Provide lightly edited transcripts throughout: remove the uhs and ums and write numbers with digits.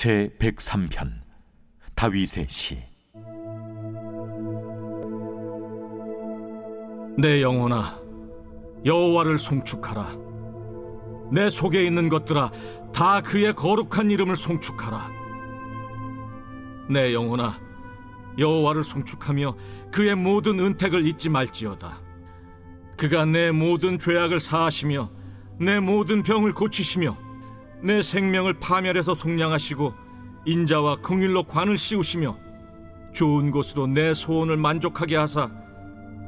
제103편 다윗의 시. 내 영혼아, 여호와를 송축하라. 내 속에 있는 것들아, 다 그의 거룩한 이름을 송축하라. 내 영혼아, 여호와를 송축하며 그의 모든 은택을 잊지 말지어다. 그가 내 모든 죄악을 사하시며 내 모든 병을 고치시며 내 생명을 파멸해서 속량하시고 인자와 긍휼로 관을 씌우시며 좋은 곳으로 내 소원을 만족하게 하사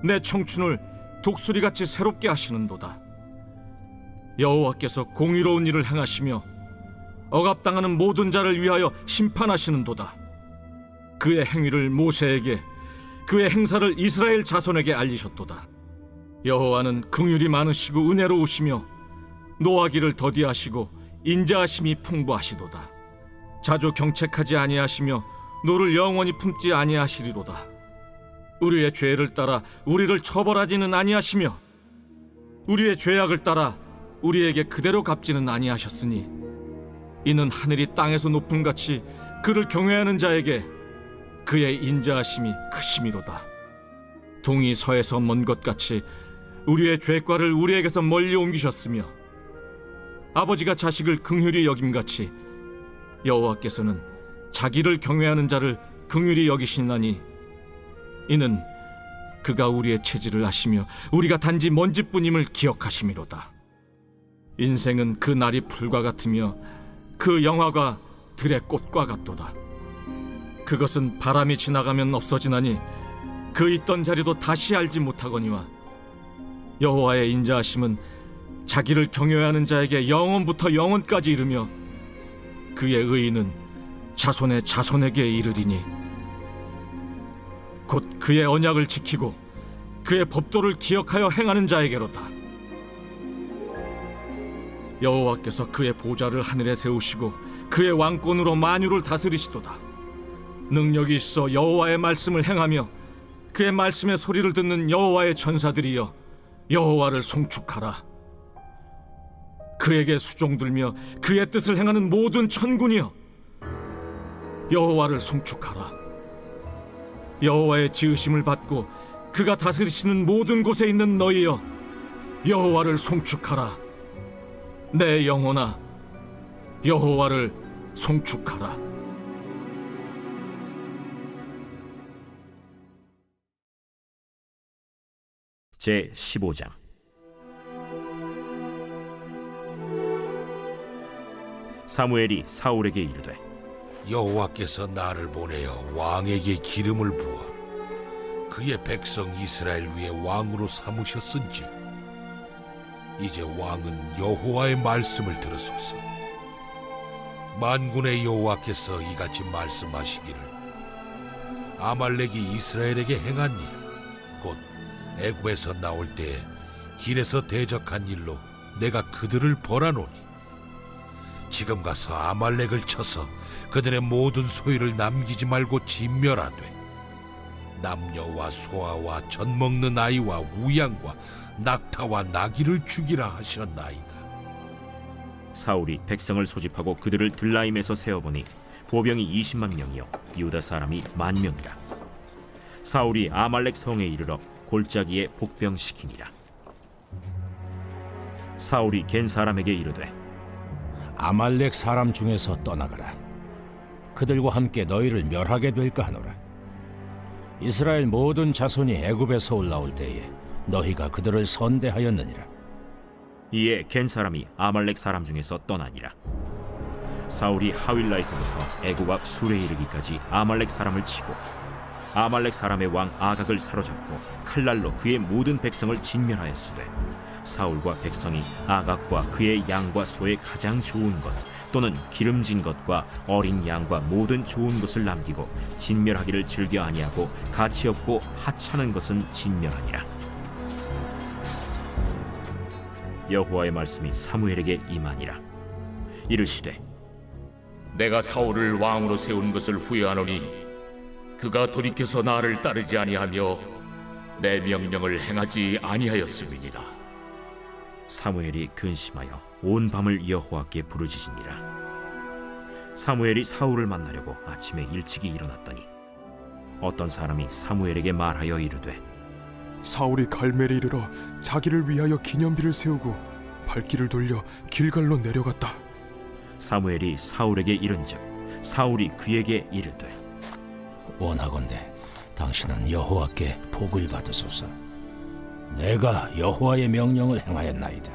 내 청춘을 독수리같이 새롭게 하시는도다. 여호와께서 공의로운 일을 행하시며 억압당하는 모든 자를 위하여 심판하시는도다. 그의 행위를 모세에게, 그의 행사를 이스라엘 자손에게 알리셨도다. 여호와는 긍휼이 많으시고 은혜로우시며 노하기를 더디하시고 인자하심이 풍부하시도다. 자주 경책하지 아니하시며 노를 영원히 품지 아니하시리로다. 우리의 죄를 따라 우리를 처벌하지는 아니하시며 우리의 죄악을 따라 우리에게 그대로 갚지는 아니하셨으니 이는 하늘이 땅에서 높음같이 그를 경외하는 자에게 그의 인자하심이 크심이로다. 동이 서에서 먼 것 같이 우리의 죄과를 우리에게서 멀리 옮기셨으며 아버지가 자식을 긍휼히 여김같이 여호와께서는 자기를 경외하는 자를 긍휼히 여기시나니 이는 그가 우리의 체질을 아시며 우리가 단지 먼지뿐임을 기억하심이로다. 인생은 그 날이 풀과 같으며 그 영화가 들의 꽃과 같도다. 그것은 바람이 지나가면 없어지나니 그 있던 자리도 다시 알지 못하거니와 여호와의 인자하심은 자기를 경외하는 자에게 영원부터 영원까지 이르며 그의 의의는 자손의 자손에게 이르리니 곧 그의 언약을 지키고 그의 법도를 기억하여 행하는 자에게로다. 여호와께서 그의 보좌를 하늘에 세우시고 그의 왕권으로 만유를 다스리시도다. 능력이 있어 여호와의 말씀을 행하며 그의 말씀의 소리를 듣는 여호와의 전사들이여 여호와를 송축하라. 그에게 수종들며 그의 뜻을 행하는 모든 천군이여 여호와를 송축하라. 여호와의 지으심을 받고 그가 다스리시는 모든 곳에 있는 너희여 여호와를 송축하라. 내 영혼아, 여호와를 송축하라. 제15장. 사무엘이 사울에게 이르되 여호와께서 나를 보내어 왕에게 기름을 부어 그의 백성 이스라엘 위에 왕으로 삼으셨은지 이제 왕은 여호와의 말씀을 들으소서. 만군의 여호와께서 이같이 말씀하시기를 아말렉이 이스라엘에게 행한 일 곧 애굽에서 나올 때에 길에서 대적한 일로 내가 그들을 벌하노니 지금 가서 아말렉을 쳐서 그들의 모든 소유를 남기지 말고 진멸하되 남녀와 소아와 젖 먹는 아이와 우양과 낙타와 나귀를 죽이라 하셨나이다. 사울이 백성을 소집하고 그들을 들라임에서 세어보니 보병이 20만 명이요 유다 사람이 10,000명이라. 사울이 아말렉 성에 이르러 골짜기에 복병시키니라. 사울이 겐 사람에게 이르되 아말렉 사람 중에서 떠나가라. 그들과 함께 너희를 멸하게 될까 하노라. 이스라엘 모든 자손이 애굽에서 올라올 때에 너희가 그들을 선대하였느니라. 이에 겐 사람이 아말렉 사람 중에서 떠나니라. 사울이 하윌라에서부터 애굽 앞 술에 이르기까지 아말렉 사람을 치고 아말렉 사람의 왕 아각을 사로잡고 칼날로 그의 모든 백성을 진멸하였으되 사울과 백성이 아각과 그의 양과 소의 가장 좋은 것 또는 기름진 것과 어린 양과 모든 좋은 것을 남기고 진멸하기를 즐겨 아니하고 가치 없고 하찮은 것은 진멸하니라. 여호와의 말씀이 사무엘에게 임하니라. 이르시되 내가 사울을 왕으로 세운 것을 후회하노니 그가 돌이켜서 나를 따르지 아니하며 내 명령을 행하지 아니하였음이니라. 사무엘이 근심하여 온 밤을 여호와께 부르짖으니라. 사무엘이 사울을 만나려고 아침에 일찍이 일어났더니 어떤 사람이 사무엘에게 말하여 이르되 사울이 갈멜에 이르러 자기를 위하여 기념비를 세우고 발길을 돌려 길갈로 내려갔다. 사무엘이 사울에게 이른즉 사울이 그에게 이르되 원하건대 당신은 여호와께 복을 받으소서. 내가 여호와의 명령을 행하였나이다.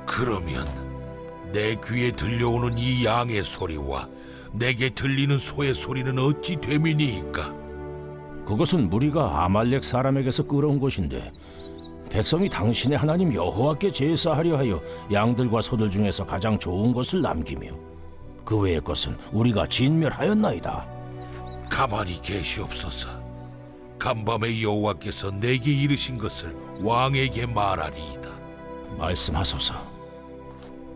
그러면 내 귀에 들려오는 이 양의 소리와 내게 들리는 소의 소리는 어찌 됨이니이까? 그것은 무리가 아말렉 사람에게서 끌어온 것인데 백성이 당신의 하나님 여호와께 제사하려 하여 양들과 소들 중에서 가장 좋은 것을 남기며 그 외의 것은 우리가 진멸하였나이다. 가만히 계시옵소서. 간밤에 여호와께서 내게 이르신 것을 왕에게 말하리이다. 말씀하소서.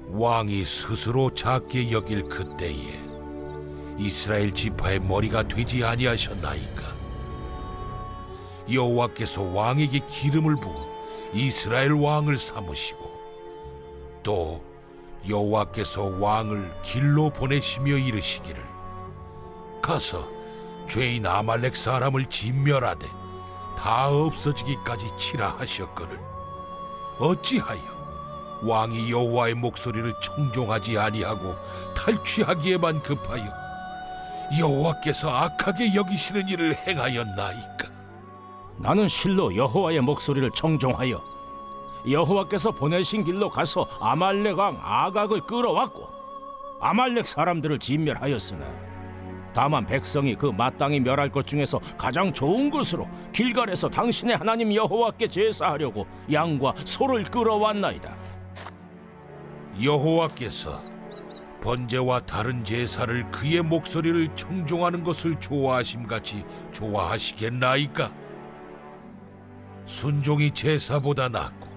왕이 스스로 작게 여길 그때에 이스라엘 지파의 머리가 되지 아니하셨나이까? 여호와께서 왕에게 기름을 부어 이스라엘 왕을 삼으시고 또 여호와께서 왕을 길로 보내시며 이르시기를 가서 죄인 아말렉 사람을 진멸하되 다 없어지기까지 치라 하셨거늘 어찌하여 왕이 여호와의 목소리를 청종하지 아니하고 탈취하기에만 급하여 여호와께서 악하게 여기시는 일을 행하였나이까? 나는 실로 여호와의 목소리를 청종하여 여호와께서 보내신 길로 가서 아말렉 왕 아각을 끌어왔고 아말렉 사람들을 진멸하였으나 다만 백성이 그 마땅히 멸할 것 중에서 가장 좋은 것으로 길갈에서 당신의 하나님 여호와께 제사하려고 양과 소를 끌어왔나이다. 여호와께서 번제와 다른 제사를 그의 목소리를 청종하는 것을 좋아하심같이 좋아하시겠나이까? 순종이 제사보다 낫고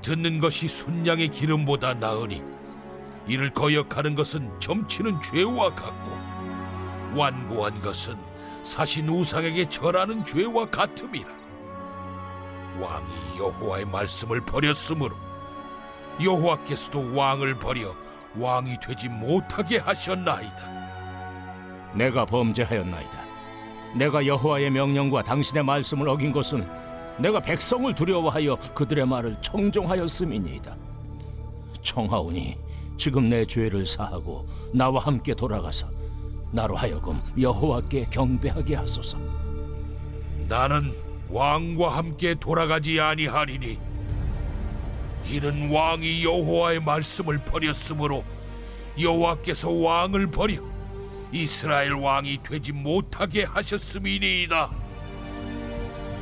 듣는 것이 순양의 기름보다 나으니 이를 거역하는 것은 점치는 죄와 같고 완고한 것은 사신 우상에게 절하는 죄와 같음이라. 왕이 여호와의 말씀을 버렸으므로 여호와께서도 왕을 버려 왕이 되지 못하게 하셨나이다. 내가 범죄하였나이다. 내가 여호와의 명령과 당신의 말씀을 어긴 것은 내가 백성을 두려워하여 그들의 말을 청종하였음이니이다. 청하오니 지금 내 죄를 사하고 나와 함께 돌아가서 나로 하여금 여호와께 경배하게 하소서. 나는 왕과 함께 돌아가지 아니하리니 이는 왕이 여호와의 말씀을 버렸으므로 여호와께서 왕을 버려 이스라엘 왕이 되지 못하게 하셨음이니이다.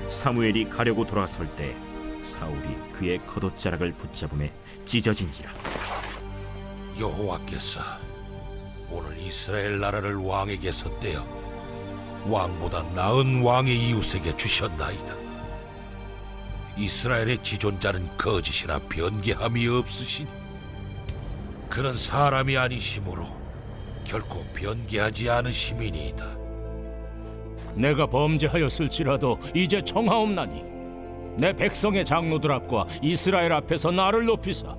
사무엘이 가려고 돌아설 때 사울이 그의 겉옷자락을 붙잡음에 찢어진지라. 여호와께서 오늘 이스라엘 나라를 왕에게서 떼어 왕보다 나은 왕의 이웃에게 주셨나이다. 이스라엘의 지존자는 거짓이나 변개함이 없으시니 그는 사람이 아니시므로 결코 변개하지 않으심이니이다. 내가 범죄하였을지라도 이제 청하옵나니 내 백성의 장로들 앞과 이스라엘 앞에서 나를 높이사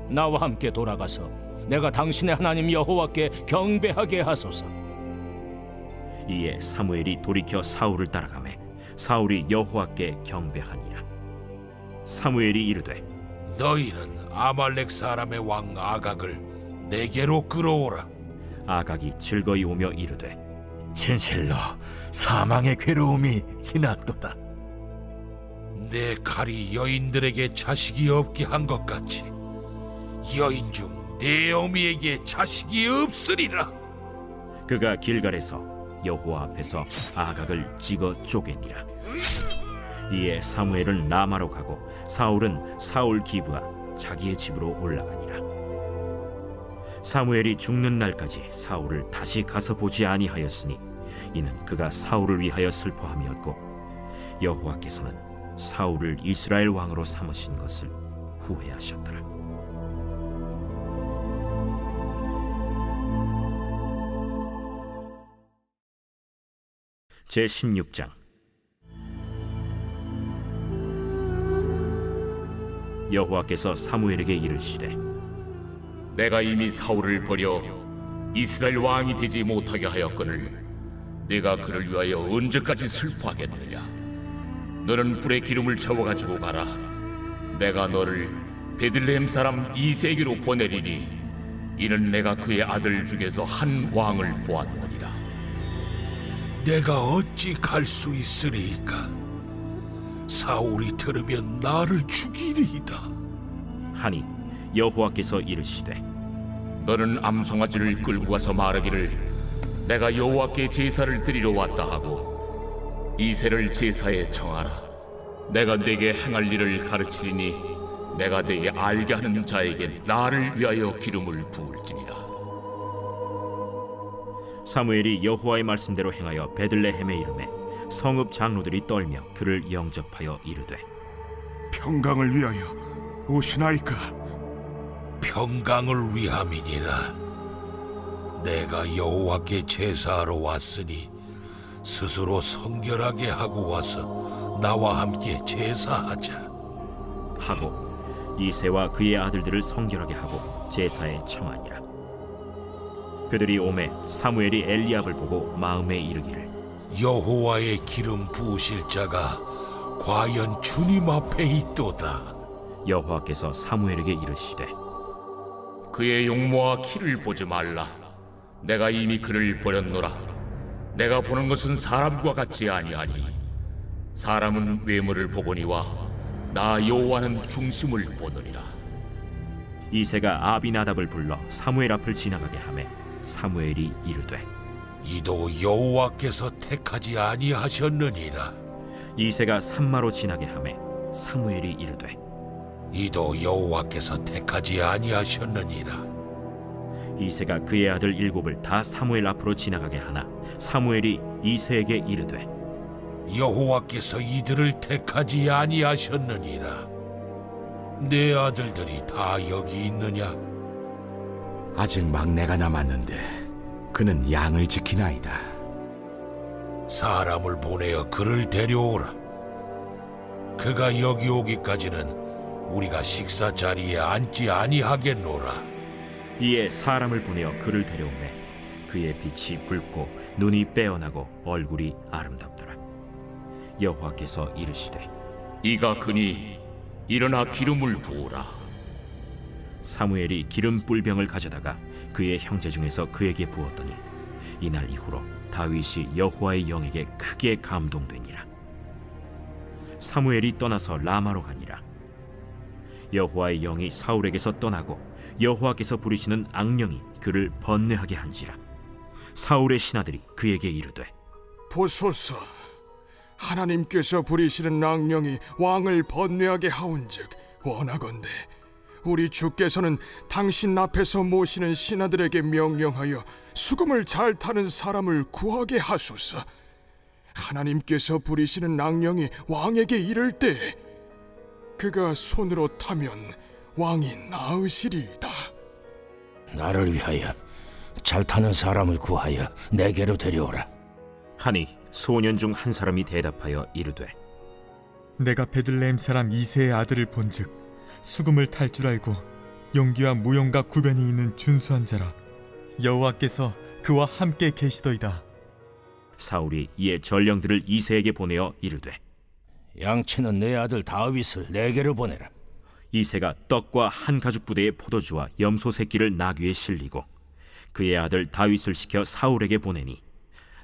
나와 함께 돌아가서 내가 당신의 하나님 여호와께 경배하게 하소서. 이에 사무엘이 돌이켜 사울을 따라가매 사울이 여호와께 경배하니라. 사무엘이 이르되 너희는 아말렉 사람의 왕 아각을 내게로 끌어오라. 아각이 즐거이 오며 이르되 진실로 사망의 괴로움이 지났도다. 내 칼이 여인들에게 자식이 없게 한 것 같이 여인 중 내 어미에게 자식이 없으리라. 그가 길갈에서 여호와 앞에서 아각을 찍어 쪼개니라. 이에 사무엘은 라마로 가고 사울은 사울 기브와 자기의 집으로 올라가니라. 사무엘이 죽는 날까지 사울을 다시 가서 보지 아니하였으니 이는 그가 사울을 위하여 슬퍼함이었고 여호와께서는 사울을 이스라엘 왕으로 삼으신 것을 후회하셨더라. 제16장. 여호와께서 사무엘에게 이르시되 내가 이미 사울을 버려 이스라엘 왕이 되지 못하게 하였거늘 내가 그를 위하여 언제까지 슬퍼하겠느냐? 너는 불에 기름을 채워가지고 가라. 내가 너를 베들레헴 사람 이세에게로 보내리니 이는 내가 그의 아들 중에서 한 왕을 보았느니라. 내가 어찌 갈 수 있으리이까? 사울이 들으면 나를 죽이리이다. 하니 여호와께서 이르시되 너는 암송아지를 끌고 가서 말하기를 내가 여호와께 제사를 드리러 왔다 하고 이새를 제사에 청하라. 내가 네게 행할 일을 가르치리니 내가 네게 알게 하는 자에게 나를 위하여 기름을 부을지니라. 사무엘이 여호와의 말씀대로 행하여 베들레헴에 이르매 성읍 장로들이 떨며 그를 영접하여 이르되 평강을 위하여 오시나이까? 평강을 위함이니라. 내가 여호와께 제사하러 왔으니 스스로 성결하게 하고 와서 나와 함께 제사하자. 하고 이새와 그의 아들들을 성결하게 하고 제사에 청하니라. 그들이 오매 사무엘이 엘리압을 보고 마음에 이르기를 여호와의 기름 부으실 자가 과연 주님 앞에 있도다. 여호와께서 사무엘에게 이르시되 그의 용모와 키를 보지 말라. 내가 이미 그를 버렸노라. 내가 보는 것은 사람과 같지 아니하니 사람은 외모를 보거니와 나 여호와는 중심을 보느니라. 이새가 아비나답을 불러 사무엘 앞을 지나가게 하매 사무엘이 이르되 이도 여호와께서 택하지 아니하셨느니라. 이새가 산마로 지나게 하매 사무엘이 이르되 이도 여호와께서 택하지 아니하셨느니라. 이새가 그의 아들 7을 다 사무엘 앞으로 지나가게 하나 사무엘이 이새에게 이르되 여호와께서 이들을 택하지 아니하셨느니라. 내 아들들이 다 여기 있느냐? 아직 막내가 남았는데 그는 양을 지키나이다. 사람을 보내어 그를 데려오라. 그가 여기 오기까지는 우리가 식사 자리에 앉지 아니하겠노라. 이에 사람을 보내어 그를 데려오매 그의 빛이 붉고 눈이 빼어나고 얼굴이 아름답더라. 여호와께서 이르시되 이가 그니 일어나 기름을 부으라. 사무엘이 기름 뿔병을 가져다가 그의 형제 중에서 그에게 부었더니 이날 이후로 다윗이 여호와의 영에게 크게 감동되니라. 사무엘이 떠나서 라마로 가니라. 여호와의 영이 사울에게서 떠나고 여호와께서 부리시는 악령이 그를 번뇌하게 한지라. 사울의 신하들이 그에게 이르되 보소서, 하나님께서 부리시는 악령이 왕을 번뇌하게 하온즉 원하건대 우리 주께서는 당신 앞에서 모시는 신하들에게 명령하여 수금을 잘 타는 사람을 구하게 하소서. 하나님께서 부리시는 악령이 왕에게 이를 때 그가 손으로 타면 왕이 나으시리이다. 나를 위하여 잘 타는 사람을 구하여 내게로 데려오라. 하니 소년 중 한 사람이 대답하여 이르되 내가 베들레헴 사람 이새의 아들을 본즉 수금을 탈 줄 알고 용기와 무용과 구변이 있는 준수한 자라. 여호와께서 그와 함께 계시더이다. 사울이 이에 전령들을 이새에게 보내어 이르되 양치는 내 아들 다윗을 내게로 보내라. 이새가 떡과 한 가죽 부대의 포도주와 염소 새끼를 나귀에 실리고 그의 아들 다윗을 시켜 사울에게 보내니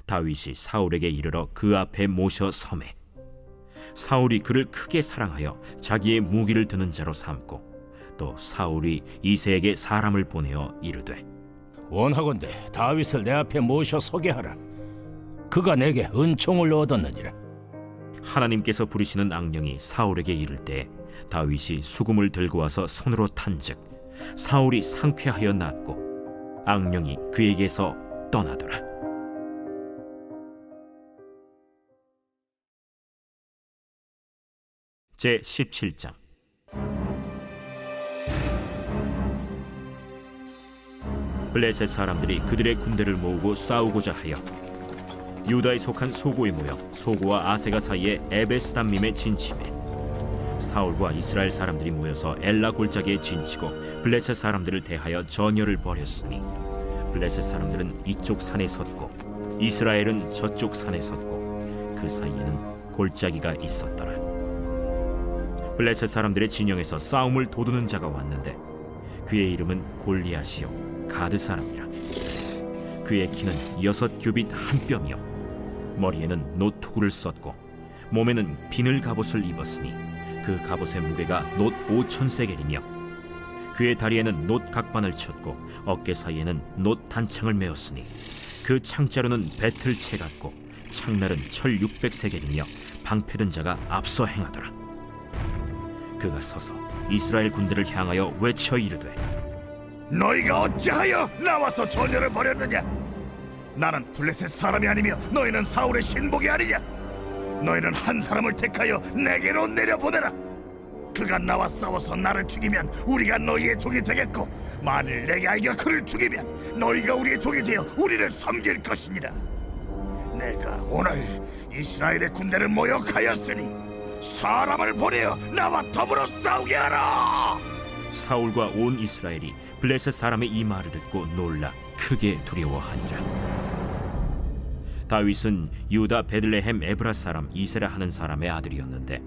다윗이 사울에게 이르러 그 앞에 모셔 섬에 사울이 그를 크게 사랑하여 자기의 무기를 드는 자로 삼고 또 사울이 이새에게 사람을 보내어 이르되 원하건대 다윗을 내 앞에 모셔 서게 하라. 그가 내게 은총을 얻었느니라. 하나님께서 부리시는 악령이 사울에게 이를 때 다윗이 수금을 들고 와서 손으로 탄즉 사울이 상쾌하여 낫고 악령이 그에게서 떠나더라. 제 17장. 블레셋 사람들이 그들의 군대를 모으고 싸우고자 하여 유다에 속한 소고에 모여 소고와 아세가 사이에 에베스담밈에 진침해 사울과 이스라엘 사람들이 모여서 엘라 골짜기에 진치고 블레셋 사람들을 대하여 전열을 벌였으니 블레셋 사람들은 이쪽 산에 섰고 이스라엘은 저쪽 산에 섰고 그 사이에는 골짜기가 있었더라. 블레셋 사람들의 진영에서 싸움을 도두는 자가 왔는데 그의 이름은 골리앗이요 가드 사람이라. 그의 키는 6규빗 한 뼘이요 머리에는 노투구를 썼고 몸에는 비늘 갑옷을 입었으니 그 갑옷의 무게가 놋 5,000세겔이며 그의 다리에는 놋 각반을 쳤고 어깨 사이에는 놋 단창을 메었으니 그 창자루는 배틀채 같고 창날은 철 600세겔이며 방패든 자가 앞서 행하더라. 그가 서서 이스라엘 군대를 향하여 외쳐 이르되 너희가 어찌하여 나와서 전열을 벌였느냐? 나는 블레셋 사람이 아니며 너희는 사울의 신복이 아니냐? 너희는 한 사람을 택하여 내게로 내려보내라. 그가 나와 싸워서 나를 죽이면 우리가 너희의 종이 되겠고 만일 내게 아이가 그를 죽이면 너희가 우리의 종이 되어 우리를 섬길 것이니라. 내가 오늘 이스라엘의 군대를 모욕하였으니 사람을 보내어 나와 더불어 싸우게 하라. 사울과 온 이스라엘이 블레셋 사람의 이 말을 듣고 놀라 크게 두려워하니라. 다윗은 유다 베들레헴 에브라 사람 이세라 하는 사람의 아들이었는데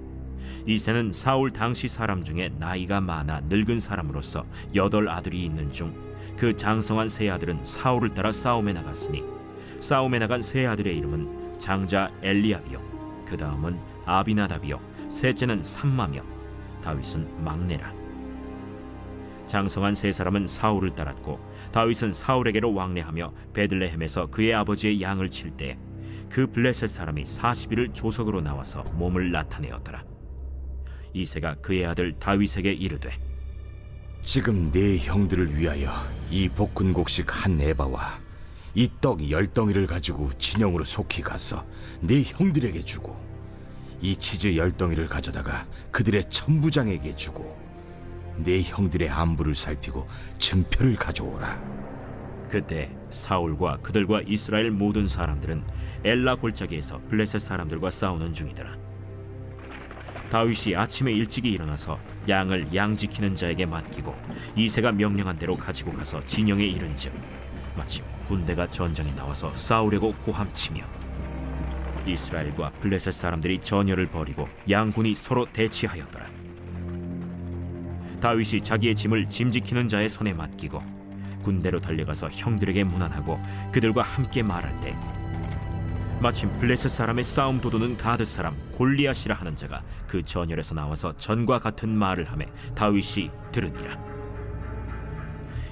이세는 사울 당시 사람 중에 나이가 많아 늙은 사람으로서 8 아들이 있는 중 그 장성한 세 아들은 사울을 따라 싸움에 나갔으니 싸움에 나간 세 아들의 이름은 장자 엘리압이요 그 다음은 아비나답이요 셋째는 삼마며 다윗은 막내라. 장성한 세 사람은 사울을 따랐고 다윗은 사울에게로 왕래하며 베들레헴에서 그의 아버지의 양을 칠 때 그 블레셋 사람이 40일을 조석으로 나와서 몸을 나타내었더라. 이새가 그의 아들 다윗에게 이르되 지금 네 형들을 위하여 이 볶은곡식 한 에바와 이 떡 10덩이를 가지고 진영으로 속히 가서 네 형들에게 주고 이 치즈 10덩이를 가져다가 그들의 천부장에게 주고 네 형들의 안부를 살피고 증표를 가져오라. 그때 사울과 그들과 이스라엘 모든 사람들은 엘라 골짜기에서 블레셋 사람들과 싸우는 중이더라. 다윗이 아침에 일찍이 일어나서 양을 양 지키는 자에게 맡기고 이새가 명령한 대로 가지고 가서 진영에 이른즉 마침 군대가 전장에 나와서 싸우려고 고함치며 이스라엘과 블레셋 사람들이 전열을 벌이고 양군이 서로 대치하였더라. 다윗이 자기의 짐을 짐 지키는 자의 손에 맡기고 군대로 달려가서 형들에게 문안하고 그들과 함께 말할 때 마침 블레셋 사람의 싸움 도두는 가드 사람 골리앗이라 하는 자가 그 전열에서 나와서 전과 같은 말을 하매 다윗이 들으니라.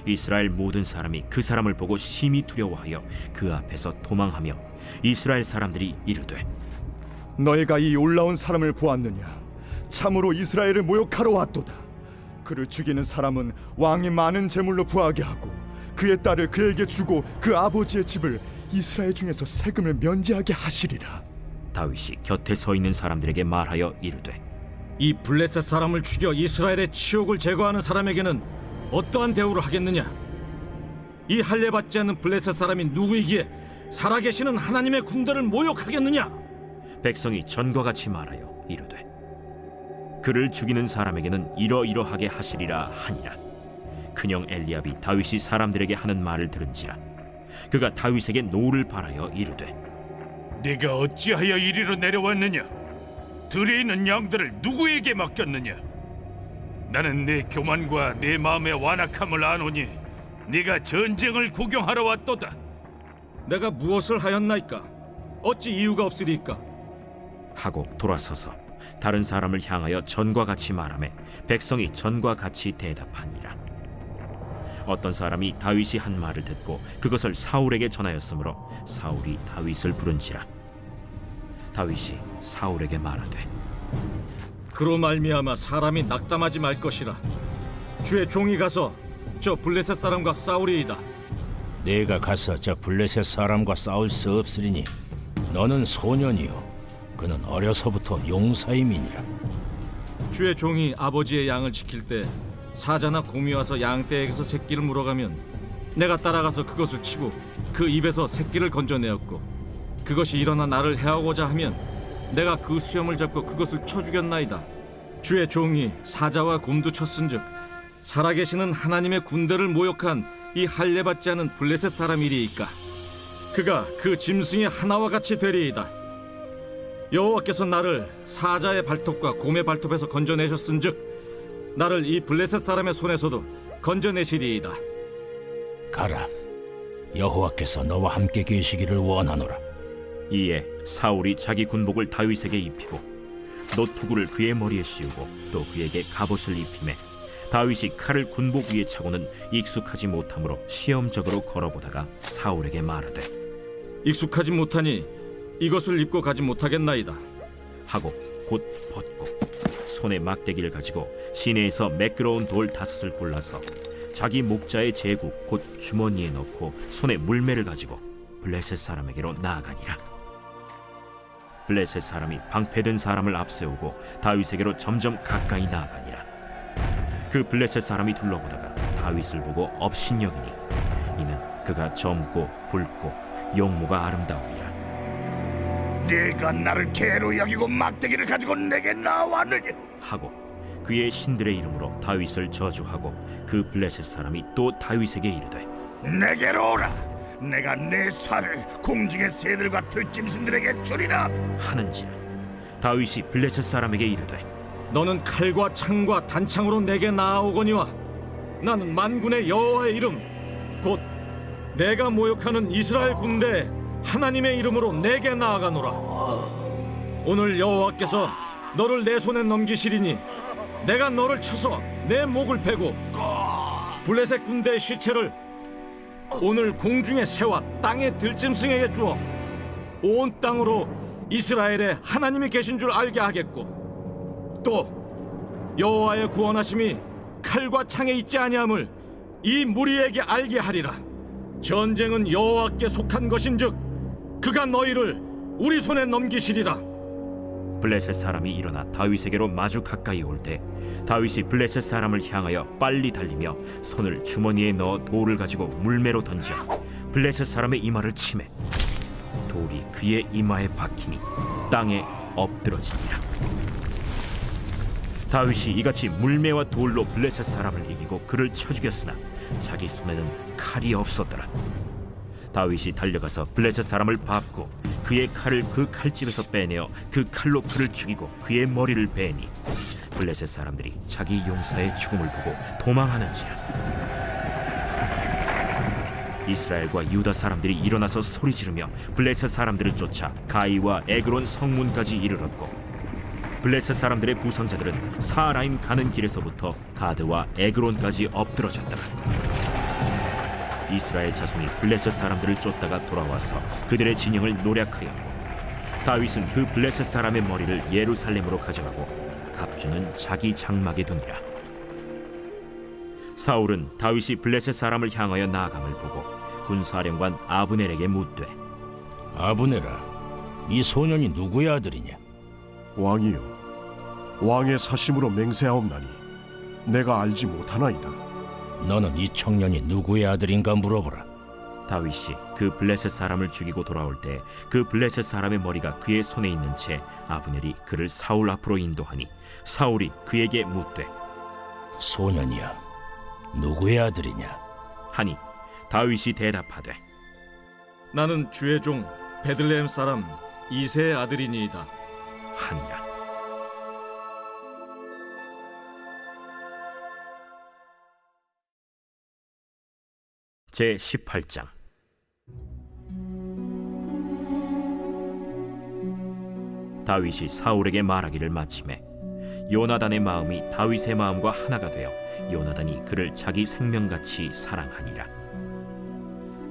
이스라엘 모든 사람이 그 사람을 보고 심히 두려워하여 그 앞에서 도망하며 이스라엘 사람들이 이르되 너희가 이 올라온 사람을 보았느냐? 참으로 이스라엘을 모욕하러 왔도다. 그를 죽이는 사람은 왕이 많은 재물로 부하게 하고 그의 딸을 그에게 주고 그 아버지의 집을 이스라엘 중에서 세금을 면제하게 하시리라. 다윗이 곁에 서 있는 사람들에게 말하여 이르되 이 블레셋 사람을 죽여 이스라엘의 치욕을 제거하는 사람에게는 어떠한 대우를 하겠느냐? 이 할례 받지 않는 블레셋 사람이 누구이기에 살아계시는 하나님의 군대를 모욕하겠느냐? 백성이 전과 같이 말하여 이르되 그를 죽이는 사람에게는 이러이러하게 하시리라 하니라. 큰형 엘리압이 다윗이 사람들에게 하는 말을 들은지라 그가 다윗에게 노를 바라여 이르되 네가 어찌하여 이리로 내려왔느냐? 들에 있는 양들을 누구에게 맡겼느냐? 나는 네 교만과 네 마음의 완악함을 아노니 네가 전쟁을 구경하러 왔도다. 내가 무엇을 하였나이까? 어찌 이유가 없으리까? 하고 돌아서서 다른 사람을 향하여 전과 같이 말하매 백성이 전과 같이 대답하니라. 어떤 사람이 다윗이 한 말을 듣고 그것을 사울에게 전하였으므로 사울이 다윗을 부른지라. 다윗이 사울에게 말하되 그로 말미암아 사람이 낙담하지 말 것이라. 주의 종이 가서 저 블레셋 사람과 싸우리이다. 네가 가서 저 블레셋 사람과 싸울 수 없으리니 너는 소년이요 그는 어려서부터 용사임이니라. 주의 종이 아버지의 양을 지킬 때 사자나 곰이 와서 양떼에게서 새끼를 물어가면 내가 따라가서 그것을 치고 그 입에서 새끼를 건져내었고 그것이 일어나 나를 해하고자 하면 내가 그 수염을 잡고 그것을 쳐 죽였나이다. 주의 종이 사자와 곰도 쳤은즉 살아계시는 하나님의 군대를 모욕한 이 할례받지 않은 블레셋 사람이리이까 그가 그 짐승의 하나와 같이 되리이다. 여호와께서 나를 사자의 발톱과 곰의 발톱에서 건져내셨은즉 나를 이 블레셋 사람의 손에서도 건져내시리이다. 가라. 여호와께서 너와 함께 계시기를 원하노라. 이에 사울이 자기 군복을 다윗에게 입히고 노투구를 그의 머리에 씌우고 또 그에게 갑옷을 입히매 다윗이 칼을 군복 위에 차고는 익숙하지 못하므로 시험적으로 걸어보다가 사울에게 말하되 익숙하지 못하니 이것을 입고 가지 못하겠나이다 하고 곧 벗고 손에 막대기를 가지고 시내에서 매끄러운 돌 5을 골라서 자기 목자의 제국 곧 주머니에 넣고 손에 물매를 가지고 블레셋 사람에게로 나아가니라. 블레셋 사람이 방패든 사람을 앞세우고 다윗에게로 점점 가까이 나아가니라. 그 블레셋 사람이 둘러보다가 다윗을 보고 업신여기니 이는 그가 젊고 붉고 용모가 아름다움이라. 네가 나를 개로 여기고 막대기를 가지고 내게 나왔느냐? 하고 그의 신들의 이름으로 다윗을 저주하고 그 블레셋 사람이 또 다윗에게 이르되 내게로 오라. 내가 내 살을 공중의 새들과 들짐승들에게 주리라. 하는지라. 다윗이 블레셋 사람에게 이르되 너는 칼과 창과 단창으로 내게 나아오거니와 나는 만군의 여호와의 이름 곧 내가 모욕하는 이스라엘 군대 하나님의 이름으로 내게 나아가노라. 오늘 여호와께서 너를 내 손에 넘기시리니 내가 너를 쳐서 내 목을 베고 블레셋 군대의 시체를 오늘 공중의 새와 땅의 들짐승에게 주어 온 땅으로 이스라엘에 하나님이 계신 줄 알게 하겠고 또 여호와의 구원하심이 칼과 창에 있지 아니함을 이 무리에게 알게 하리라. 전쟁은 여호와께 속한 것인즉 그가 너희를 우리 손에 넘기시리라. 블레셋 사람이 일어나 다윗에게로 마주 가까이 올 때 다윗이 블레셋 사람을 향하여 빨리 달리며 손을 주머니에 넣어 돌을 가지고 물매로 던져 블레셋 사람의 이마를 치매 돌이 그의 이마에 박히니 땅에 엎드러지니라. 다윗이 이같이 물매와 돌로 블레셋 사람을 이기고 그를 쳐 죽였으나 자기 손에는 칼이 없었더라. 다윗이 달려가서 블레셋 사람을 밟고 그의 칼을 그 칼집에서 빼내어 그 칼로 그를 죽이고 그의 머리를 베니 블레셋 사람들이 자기 용사의 죽음을 보고 도망하는지라. 이스라엘과 유다 사람들이 일어나서 소리 지르며 블레셋 사람들을 쫓아 가이와 에그론 성문까지 이르렀고 블레셋 사람들의 부상자들은 사라임 가는 길에서부터 가드와 에그론까지 엎드러졌더라. 이스라엘 자손이 블레셋 사람들을 쫓다가 돌아와서 그들의 진영을 노략하였고 다윗은 그 블레셋 사람의 머리를 예루살렘으로 가져가고 갑주는 자기 장막에 두니라. 사울은 다윗이 블레셋 사람을 향하여 나아감을 보고 군사령관 아브넬에게 묻되 아브네라, 이 소년이 누구의 아들이냐? 왕이요, 왕의 사심으로 맹세하옵나니 내가 알지 못하나이다. 너는 이 청년이 누구의 아들인가 물어보라. 다윗이 그 블레셋 사람을 죽이고 돌아올 때 그 블레셋 사람의 머리가 그의 손에 있는 채 아브넬이 그를 사울 앞으로 인도하니 사울이 그에게 묻되 소년이야, 누구의 아들이냐? 하니 다윗이 대답하되 나는 주의 종 베들레헴 사람 이새의 아들이니이다 하니라. 제 18장. 다윗이 사울에게 말하기를 마치매 요나단의 마음이 다윗의 마음과 하나가 되어 요나단이 그를 자기 생명같이 사랑하니라.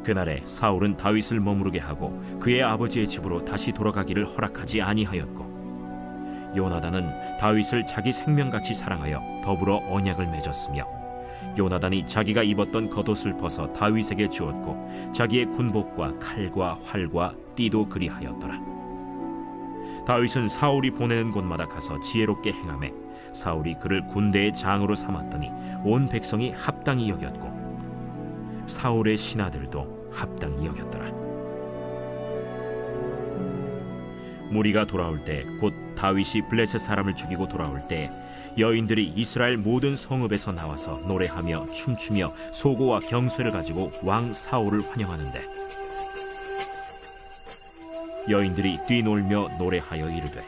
그날에 사울은 다윗을 머무르게 하고 그의 아버지의 집으로 다시 돌아가기를 허락하지 아니하였고 요나단은 다윗을 자기 생명같이 사랑하여 더불어 언약을 맺었으며 요나단이 자기가 입었던 겉옷을 벗어 다윗에게 주었고 자기의 군복과 칼과 활과 띠도 그리하였더라. 다윗은 사울이 보내는 곳마다 가서 지혜롭게 행하매 사울이 그를 군대의 장으로 삼았더니 온 백성이 합당히 여겼고 사울의 신하들도 합당히 여겼더라. 무리가 돌아올 때 곧 다윗이 블레셋 사람을 죽이고 돌아올 때 여인들이 이스라엘 모든 성읍에서 나와서 노래하며 춤추며 소고와 경쇠를 가지고 왕 사울을 환영하는데 여인들이 뛰놀며 노래하여 이르되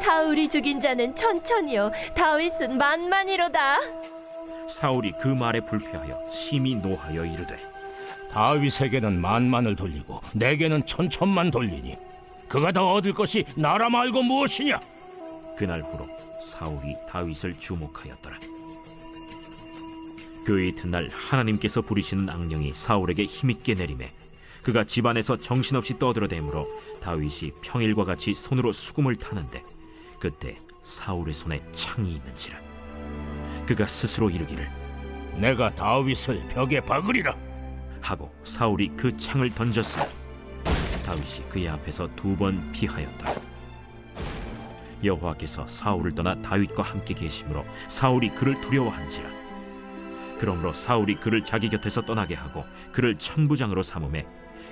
사울이 죽인 자는 천천히요 다윗은 만만이로다. 사울이 그 말에 불쾌하여 심히 노하여 이르되 다윗에게는 만만을 돌리고 내게는 천천만 돌리니 그가 더 얻을 것이 나라 말고 무엇이냐? 그날 후로 사울이 다윗을 주목하였더라. 그 이튿날 하나님께서 부리시는 악령이 사울에게 힘있게 내리매 그가 집안에서 정신없이 떠들어대므로 다윗이 평일과 같이 손으로 수금을 타는데 그때 사울의 손에 창이 있는지라. 그가 스스로 이르기를 내가 다윗을 벽에 박으리라 하고 사울이 그 창을 던졌으니 다윗이 그의 앞에서 2번 피하였더라. 여호와께서 사울을 떠나 다윗과 함께 계심으로 사울이 그를 두려워한지라. 그러므로 사울이 그를 자기 곁에서 떠나게 하고 그를 천부장으로 삼음에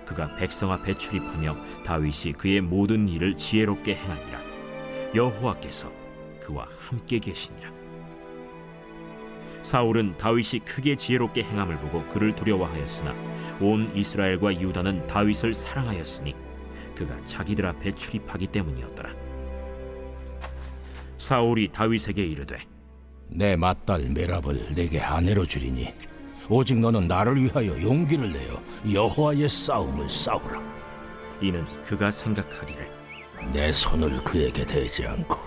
그가 백성 앞에 출입하며 다윗이 그의 모든 일을 지혜롭게 행하니라. 여호와께서 그와 함께 계시니라. 사울은 다윗이 크게 지혜롭게 행함을 보고 그를 두려워하였으나 온 이스라엘과 유다는 다윗을 사랑하였으니 그가 자기들 앞에 출입하기 때문이었더라. 사울이 다윗에게 이르되 내 맏딸 메랍을 내게 아내로 주리니 오직 너는 나를 위하여 용기를 내어 여호와의 싸움을 싸우라. 이는 그가 생각하기를 내 손을 그에게 대지 않고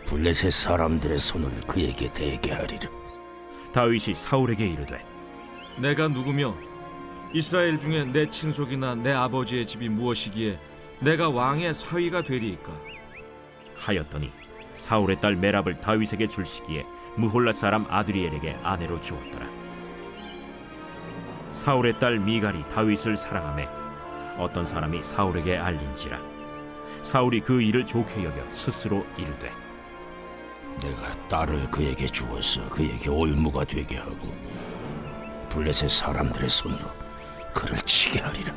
블레셋 사람들의 손을 그에게 대게 하리라. 다윗이 사울에게 이르되 내가 누구며 이스라엘 중에 내 친속이나 내 아버지의 집이 무엇이기에 내가 왕의 사위가 되리이까? 하였더니 사울의 딸 메랍을 다윗에게 줄 시기에 무홀라 사람 아드리엘에게 아내로 주었더라. 사울의 딸 미갈이 다윗을 사랑하매 어떤 사람이 사울에게 알린지라. 사울이 그 일을 좋게 여겨 스스로 이르되 내가 딸을 그에게 주어서 그에게 올무가 되게 하고 블레셋 사람들의 손으로 그를 치게 하리라.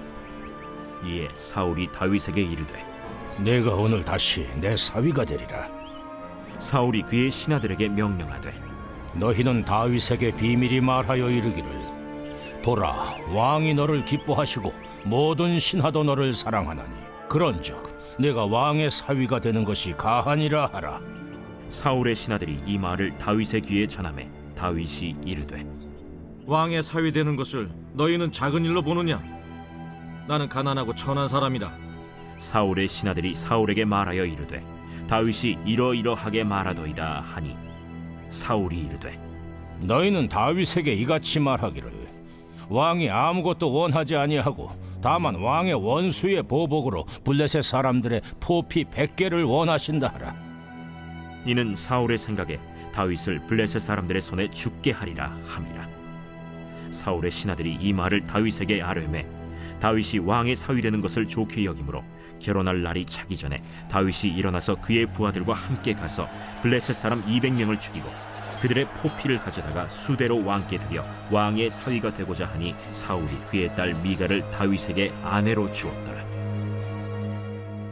이에 사울이 다윗에게 이르되 내가 오늘 다시 내 사위가 되리라. 사울이 그의 신하들에게 명령하되 너희는 다윗에게 비밀히 말하여 이르기를 보라 왕이 너를 기뻐하시고 모든 신하도 너를 사랑하나니 그런즉 내가 왕의 사위가 되는 것이 가하니라 하라. 사울의 신하들이 이 말을 다윗의 귀에 전하매 다윗이 이르되 왕의 사위 되는 것을 너희는 작은 일로 보느냐? 나는 가난하고 천한 사람이라. 사울의 신하들이 사울에게 말하여 이르되 다윗이 이러이러하게 말하더이다 하니 사울이 이르되 너희는 다윗에게 이같이 말하기를 왕이 아무것도 원하지 아니하고 다만 왕의 원수의 보복으로 블레셋 사람들의 포피 100개를 원하신다 하라. 이는 사울의 생각에 다윗을 블레셋 사람들의 손에 죽게 하리라 함이라. 사울의 신하들이 이 말을 다윗에게 아뢰매 다윗이 왕의 사위 되는 것을 좋게 여기므로 결혼할 날이 차기 전에 다윗이 일어나서 그의 부하들과 함께 가서 블레셋 사람 200명을 죽이고 그들의 포피를 가져다가 수대로 왕께 드려 왕의 사위가 되고자 하니 사울이 그의 딸 미갈을 다윗에게 아내로 주었더라.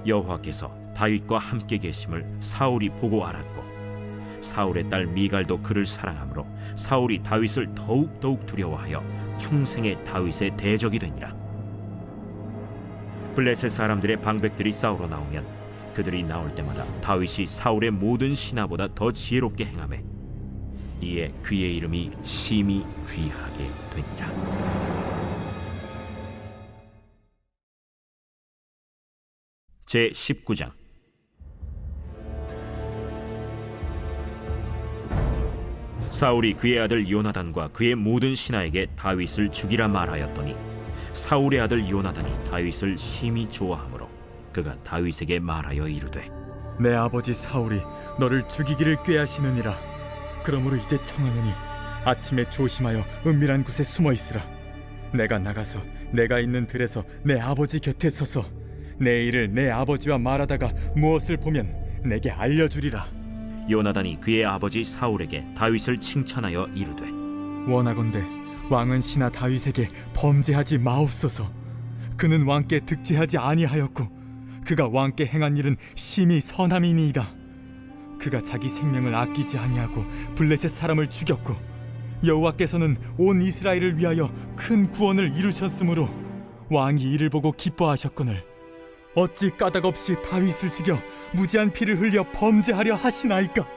여호와께서 다윗과 함께 계심을 사울이 보고 알았고 사울의 딸 미갈도 그를 사랑하므로 사울이 다윗을 더욱 두려워하여 평생에 다윗의 대적이 되니라. 블레셋 사람들의 방백들이 싸우러 나오면 그들이 나올 때마다 다윗이 사울의 모든 신하보다 더 지혜롭게 행하매 이에 그의 이름이 심히 귀하게 되니라. 제 19장. 사울이 그의 아들 요나단과 그의 모든 신하에게 다윗을 죽이라 말하였더니 사울의 아들 요나단이 다윗을 심히 좋아하므로 그가 다윗에게 말하여 이르되 내 아버지 사울이 너를 죽이기를 꾀하시느니라. 그러므로 이제 청하노니 아침에 조심하여 은밀한 곳에 숨어 있으라. 내가 나가서 내가 있는 들에서 내 아버지 곁에 서서 내 일을 내 아버지와 말하다가 무엇을 보면 내게 알려주리라. 요나단이 그의 아버지 사울에게 다윗을 칭찬하여 이르되 원하건대 왕은 신하 다윗에게 범죄하지 마옵소서. 그는 왕께 득죄하지 아니하였고 그가 왕께 행한 일은 심히 선함이니이다. 그가 자기 생명을 아끼지 아니하고 블레셋 사람을 죽였고 여호와께서는 온 이스라엘을 위하여 큰 구원을 이루셨으므로 왕이 이를 보고 기뻐하셨거늘 어찌 까닭없이 다윗을 죽여 무지한 피를 흘려 범죄하려 하시나이까?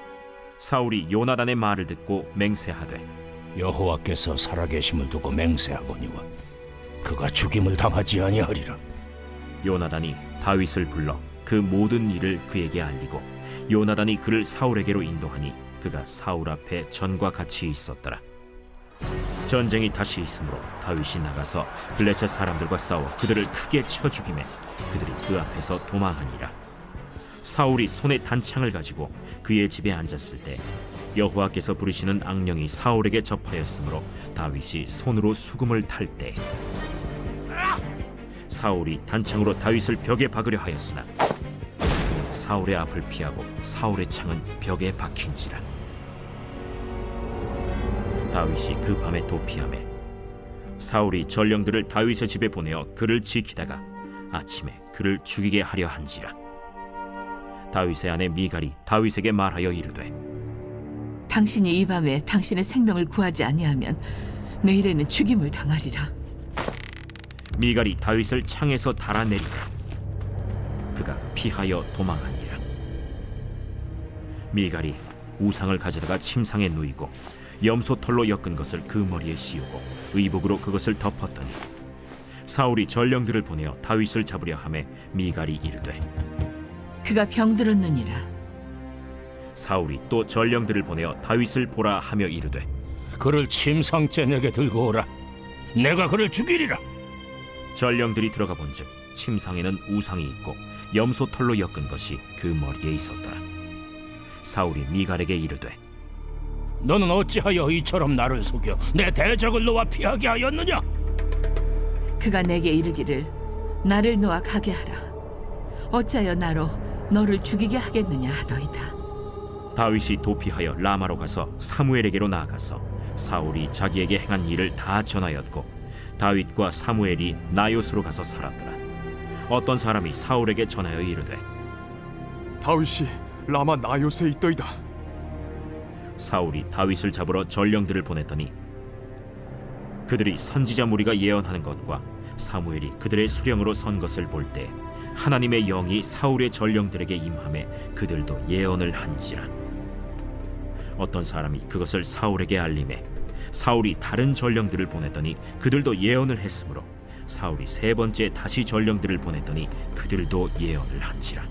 사울이 요나단의 말을 듣고 맹세하되 여호와께서 살아계심을 두고 맹세하거니와 그가 죽임을 당하지 아니하리라. 요나단이 다윗을 불러 그 모든 일을 그에게 알리고 요나단이 그를 사울에게로 인도하니 그가 사울 앞에 전과 같이 있었더라. 전쟁이 다시 있으므로 다윗이 나가서 블레셋 사람들과 싸워 그들을 크게 쳐 죽이매 그들이 그 앞에서 도망하니라. 사울이 손에 단창을 가지고 그의 집에 앉았을 때 여호와께서 부르시는 악령이 사울에게 접하였으므로 다윗이 손으로 수금을 탈 때 사울이 단창으로 다윗을 벽에 박으려 하였으나 사울의 앞을 피하고 사울의 창은 벽에 박힌지라. 다윗이 그 밤에 도피하매 사울이 전령들을 다윗의 집에 보내어 그를 지키다가 아침에 그를 죽이게 하려 한지라. 다윗의 아내 미갈이 다윗에게 말하여 이르되 당신이 이 밤에 당신의 생명을 구하지 아니하면 내일에는 죽임을 당하리라. 미갈이 다윗을 창에서 달아내리고 그가 피하여 도망하니라. 미갈이 우상을 가져다가 침상에 누이고 염소털로 엮은 것을 그 머리에 씌우고 의복으로 그것을 덮었더니 사울이 전령들을 보내어 다윗을 잡으려 하매 미갈이 이르되 그가 병들었느니라. 사울이 또 전령들을 보내어 다윗을 보라 하며 이르되 그를 침상째 내게 들고 오라. 내가 그를 죽이리라. 전령들이 들어가 본즉 침상에는 우상이 있고 염소털로 엮은 것이 그 머리에 있었더라. 사울이 미갈에게 이르되 너는 어찌하여 이처럼 나를 속여 내 대적을 놓아 피하게 하였느냐? 그가 내게 이르기를 나를 놓아 가게 하라. 어찌하여 나로 너를 죽이게 하겠느냐 하더이다. 다윗이 도피하여 라마로 가서 사무엘에게로 나아가서 사울이 자기에게 행한 일을 다 전하였고 다윗과 사무엘이 나요스로 가서 살았더라. 어떤 사람이 사울에게 전하여 이르되 다윗이 라마 나요스에 있더이다. 사울이 다윗을 잡으러 전령들을 보냈더니 그들이 선지자 무리가 예언하는 것과 사무엘이 그들의 수령으로 선 것을 볼 때 하나님의 영이 사울의 전령들에게 임하매 그들도 예언을 한지라. 어떤 사람이 그것을 사울에게 알림해 사울이 다른 전령들을 보냈더니 그들도 예언을 했으므로 사울이 세 번째 다시 전령들을 보냈더니 그들도 예언을 한지라.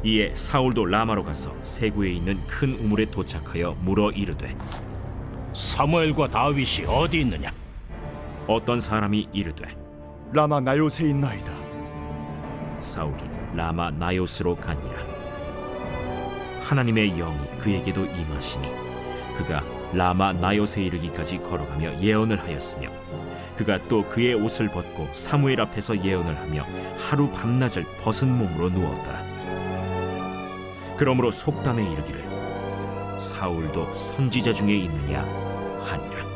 이에 사울도 라마로 가서 세구에 있는 큰 우물에 도착하여 물어 이르되 사무엘과 다윗이 어디 있느냐? 어떤 사람이 이르되 라마 나요스에 있나이다. 사울이 라마 나요스로 가니라. 하나님의 영이 그에게도 임하시니 그가 라마 나요스에 이르기까지 걸어가며 예언을 하였으며 그가 또 그의 옷을 벗고 사무엘 앞에서 예언을 하며 하루 밤낮을 벗은 몸으로 누웠더라. 그러므로 속담에 이르기를 사울도 선지자 중에 있느냐 하니라.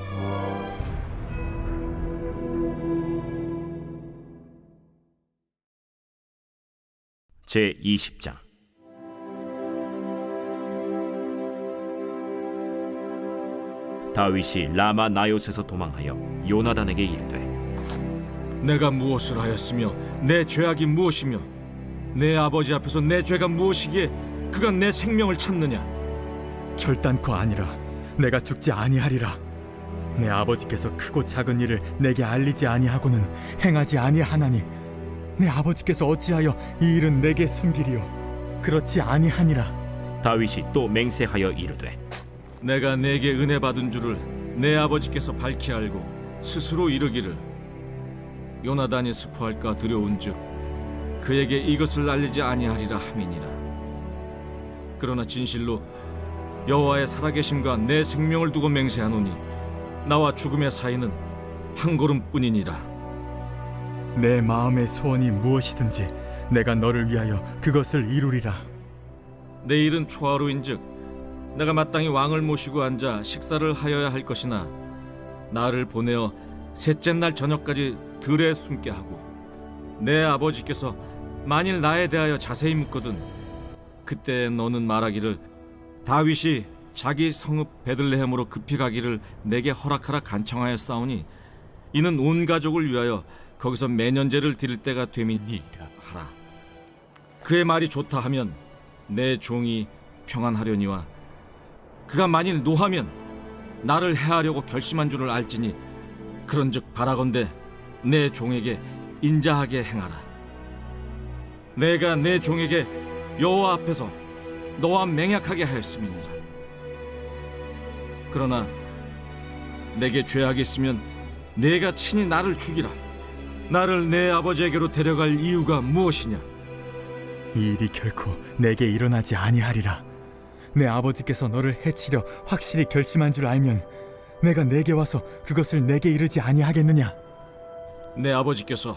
제 20장. 다윗이 라마 나요스에서 도망하여 요나단에게 이르되 내가 무엇을 하였으며 내 죄악이 무엇이며 내 아버지 앞에서 내 죄가 무엇이기에 그가 내 생명을 찾느냐? 결단코 아니라 내가 죽지 아니하리라. 내 아버지께서 크고 작은 일을 내게 알리지 아니하고는 행하지 아니하나니 내 아버지께서 어찌하여 이 일은 내게 숨기리요? 그렇지 아니하니라. 다윗이 또 맹세하여 이르되 내가 내게 은혜 받은 줄을 내 아버지께서 밝히 알고 스스로 이르기를 요나단이 스포할까 두려운즉 그에게 이것을 알리지 아니하리라 함이니라. 그러나 진실로 여호와의 살아계심과 내 생명을 두고 맹세하노니 나와 죽음의 사이는 한 걸음뿐이니라. 내 마음의 소원이 무엇이든지 내가 너를 위하여 그것을 이루리라. 내일은 초하루인즉 내가 마땅히 왕을 모시고 앉아 식사를 하여야 할 것이나 나를 보내어 셋째 날 저녁까지 들에 숨게 하고 내 아버지께서 만일 나에 대하여 자세히 묻거든 그때 너는 말하기를 다윗이 자기 성읍 베들레헴으로 급히 가기를 내게 허락하라 간청하였사오니 이는 온 가족을 위하여 거기서 매년제를 드릴 때가 됨이니이다 하라. 그의 말이 좋다 하면 내 종이 평안하려니와 그가 만일 노하면 나를 해하려고 결심한 줄을 알지니 그런즉 바라건대 내 종에게 인자하게 행하라. 내가 내 종에게 여호와 앞에서 너와 맹약하게 하였음이니라. 그러나 내게 죄악이 있으면 내가 친히 나를 죽이라. 나를 내 아버지에게로 데려갈 이유가 무엇이냐? 이 일이 결코 내게 일어나지 아니하리라. 내 아버지께서 너를 해치려 확실히 결심한 줄 알면 내가 내게 와서 그것을 내게 이르지 아니하겠느냐? 내 아버지께서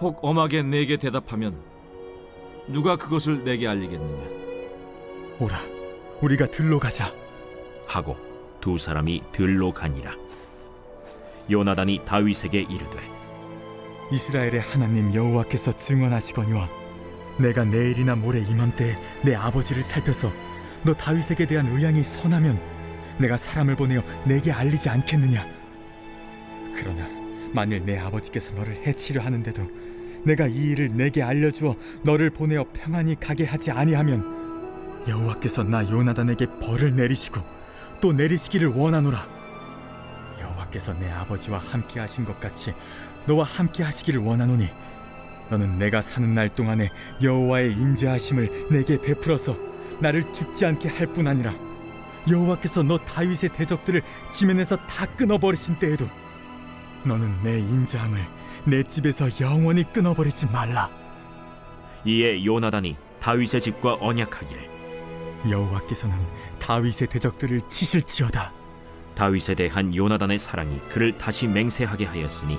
혹 엄하게 내게 대답하면 누가 그것을 내게 알리겠느냐? 오라, 우리가 들로 가자. 하고 두 사람이 들로 가니라. 요나단이 다윗에게 이르되 이스라엘의 하나님 여호와께서 증언하시거니와 내가 내일이나 모레 이맘때에 내 아버지를 살펴서 너 다윗에게 대한 의향이 선하면 내가 사람을 보내어 내게 알리지 않겠느냐? 그러나 만일 내 아버지께서 너를 해치려 하는데도 내가 이 일을 내게 알려주어 너를 보내어 평안히 가게 하지 아니하면 여호와께서 나 요나단에게 벌을 내리시고 또 내리시기를 원하노라. 여호와께서 내 아버지와 함께 하신 것 같이 너와 함께 하시기를 원하노니 너는 내가 사는 날 동안에 여호와의 인자하심을 내게 베풀어서 나를 죽지 않게 할 뿐 아니라 여호와께서 너 다윗의 대적들을 지면에서 다 끊어버리신 때에도 너는 내 인자함을 내 집에서 영원히 끊어버리지 말라. 이에 요나단이 다윗의 집과 언약하기를 여호와께서는 다윗의 대적들을 치실지어다. 다윗에 대한 요나단의 사랑이 그를 다시 맹세하게 하였으니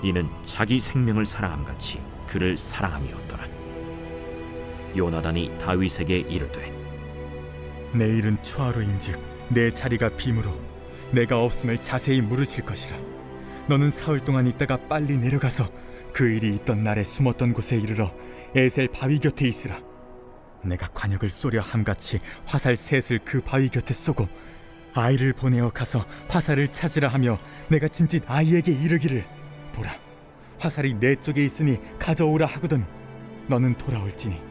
이는 자기 생명을 사랑함같이 그를 사랑함이었더라. 요나단이 다윗에게 이르되 내일은 초하루인즉 내 자리가 빔으로 내가 없음을 자세히 물으실 것이라. 너는 사흘 동안 있다가 빨리 내려가서 그 일이 있던 날에 숨었던 곳에 이르러 에셀 바위 곁에 있으라. 내가 관역을 쏘려 함같이 화살 셋을 그 바위 곁에 쏘고 아이를 보내어 가서 화살을 찾으라 하며 내가 짐짓 아이에게 이르기를 보라, 화살이 내 쪽에 있으니 가져오라 하거든 너는 돌아올지니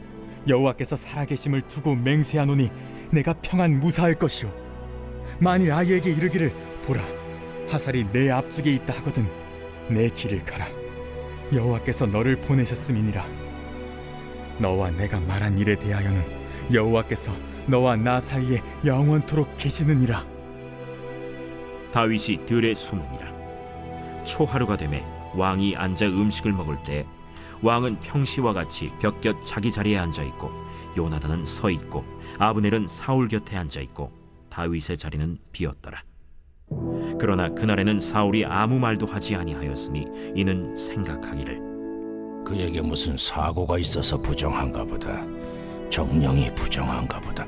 여호와께서 살아계심을 두고 맹세하노니 내가 평안 무사할 것이요 만일 아이에게 이르기를 보라, 화살이 내 앞쪽에 있다 하거든 내 길을 가라. 여호와께서 너를 보내셨음이니라. 너와 내가 말한 일에 대하여는 여호와께서 너와 나 사이에 영원토록 계시느니라. 다윗이 들에 숨으니라. 초하루가 되매 왕이 앉아 음식을 먹을 때 왕은 평시와 같이 벽곁 자기 자리에 앉아 있고 요나단은 서 있고 아브넬은 사울 곁에 앉아 있고 다윗의 자리는 비었더라. 그러나 그날에는 사울이 아무 말도 하지 아니하였으니 이는 생각하기를 그에게 무슨 사고가 있어서 부정한가 보다. 정령이 부정한가 보다.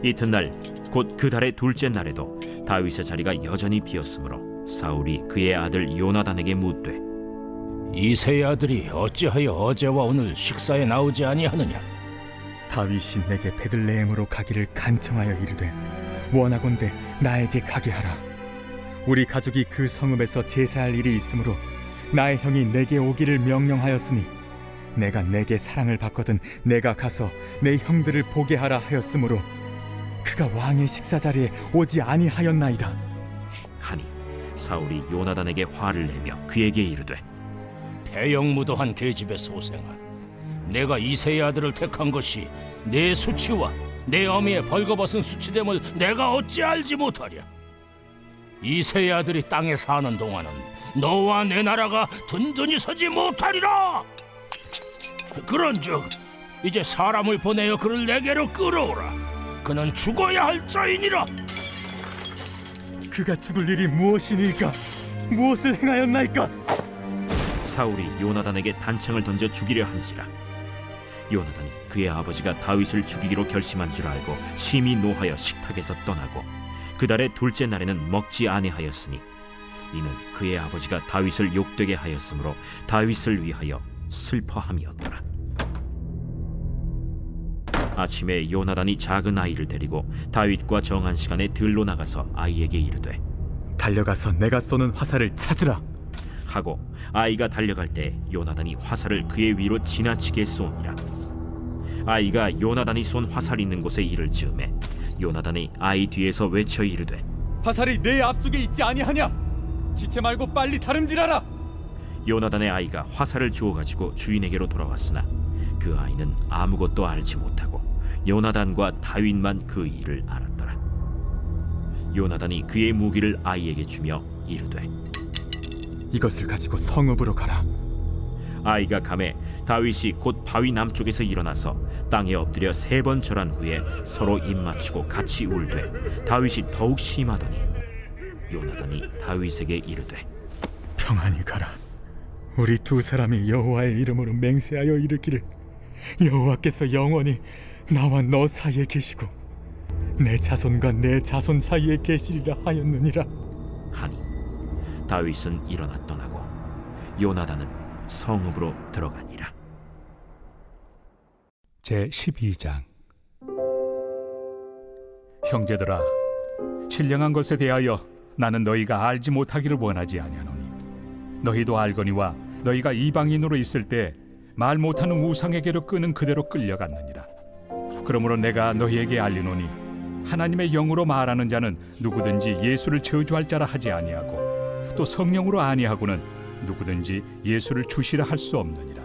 이튿날 곧 그 달의 둘째 날에도 다윗의 자리가 여전히 비었으므로 사울이 그의 아들 요나단에게 묻되 이새의 아들이 어찌하여 어제와 오늘 식사에 나오지 아니하느냐? 다윗이 내게 베들레헴으로 가기를 간청하여 이르되 원하건대 나에게 가게 하라. 우리 가족이 그 성읍에서 제사할 일이 있으므로 나의 형이 내게 오기를 명령하였으니 내가 내게 사랑을 받거든 내가 가서 내 형들을 보게 하라 하였으므로 그가 왕의 식사 자리에 오지 아니하였나이다 하니 사울이 요나단에게 화를 내며 그에게 이르되 배영무도한 계집의 소생아, 내가 이새의 아들을 택한 것이 내 수치와 내 어미의 벌거벗은 수치됨을 내가 어찌 알지 못하랴? 이새의 아들이 땅에 사는 동안은 너와 내 나라가 든든히 서지 못하리라. 그런즉 이제 사람을 보내어 그를 내게로 끌어오라. 그는 죽어야 할 자이니라. 그가 죽을 일이 무엇이니까? 무엇을 행하였나이까? 사울이 요나단에게 단창을 던져 죽이려 한지라. 요나단이 그의 아버지가 다윗을 죽이기로 결심한 줄 알고 심히 노하여 식탁에서 떠나고 그 달의 둘째 날에는 먹지 아니하였으니 이는 그의 아버지가 다윗을 욕되게 하였으므로 다윗을 위하여 슬퍼함이었더라. 아침에 요나단이 작은 아이를 데리고 다윗과 정한 시간에 들로 나가서 아이에게 이르되 달려가서 내가 쏘는 화살을 찾으라 하고 아이가 달려갈 때 요나단이 화살을 그의 위로 지나치게 쏘니라. 아이가 요나단이 쏜 화살 있는 곳에 이를 즈음에 요나단이 아이 뒤에서 외쳐 이르되 화살이 내 앞쪽에 있지 아니하냐 지체 말고 빨리 다름질하라. 요나단의 아이가 화살을 주워 가지고 주인에게로 돌아왔으나 그 아이는 아무것도 알지 못하고 요나단과 다윗만 그 일을 알았더라. 요나단이 그의 무기를 아이에게 주며 이르되 이것을 가지고 성읍으로 가라. 아이가 가매 다윗이 곧 바위 남쪽에서 일어나서 땅에 엎드려 3번 절한 후에 서로 입맞추고 같이 울되 다윗이 더욱 심하더니 요나단이 다윗에게 이르되 평안히 가라. 우리 두 사람이 여호와의 이름으로 맹세하여 이르기를 여호와께서 영원히 나와 너 사이에 계시고 내 자손과 내 자손 사이에 계시리라 하였느니라 하니 다윗은 일어나 떠나고 요나단은 성읍으로 들어가니라. 제12장 형제들아, 신령한 것에 대하여 나는 너희가 알지 못하기를 원하지 아니하노니 너희도 알거니와 너희가 이방인으로 있을 때 말 못하는 우상에게로 끄는 그대로 끌려갔느니라. 그러므로 내가 너희에게 알리노니 하나님의 영으로 말하는 자는 누구든지 예수를 저주할 자라 하지 아니하고 또 성령으로 아니하고는 누구든지 예수를 주시라 할 수 없느니라.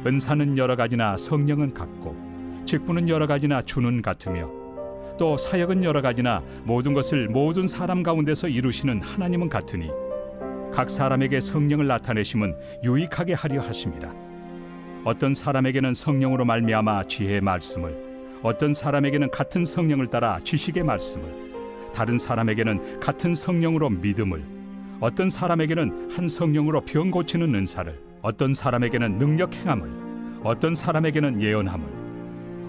은사는 여러 가지나 성령은 같고 직분은 여러 가지나 주는 같으며 또 사역은 여러 가지나 모든 것을 모든 사람 가운데서 이루시는 하나님은 같으니 각 사람에게 성령을 나타내심은 유익하게 하려 하심이라. 어떤 사람에게는 성령으로 말미암아 지혜의 말씀을, 어떤 사람에게는 같은 성령을 따라 지식의 말씀을, 다른 사람에게는 같은 성령으로 믿음을, 어떤 사람에게는 한 성령으로 병 고치는 은사를, 어떤 사람에게는 능력 행함을, 어떤 사람에게는 예언함을,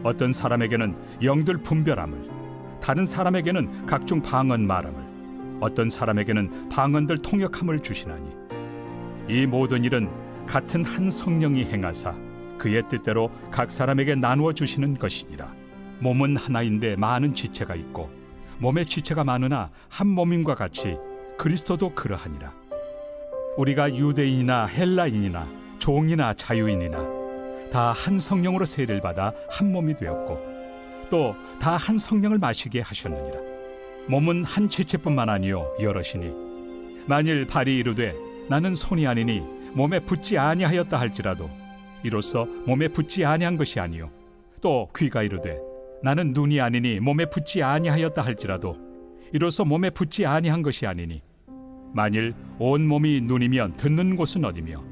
어떤 사람에게는 영들 분별함을, 다른 사람에게는 각종 방언 말함을, 어떤 사람에게는 방언들 통역함을 주시나니 이 모든 일은 같은 한 성령이 행하사 그의 뜻대로 각 사람에게 나누어 주시는 것이니라. 몸은 하나인데 많은 지체가 있고 몸의 지체가 많으나 한 몸임과 같이 그리스도도 그러하니라. 우리가 유대인이나 헬라인이나 종이나 자유인이나 다 한 성령으로 세례를 받아 한 몸이 되었고 또 다 한 성령을 마시게 하셨느니라. 몸은 한 지체뿐만 아니요 여럿이니 만일 발이 이르되 나는 손이 아니니 몸에 붙지 아니하였다 할지라도 이로써 몸에 붙지 아니한 것이 아니요 또 귀가 이르되 나는 눈이 아니니 몸에 붙지 아니하였다 할지라도 이로써 몸에 붙지 아니한 것이 아니니 만일 온 몸이 눈이면 듣는 곳은 어디며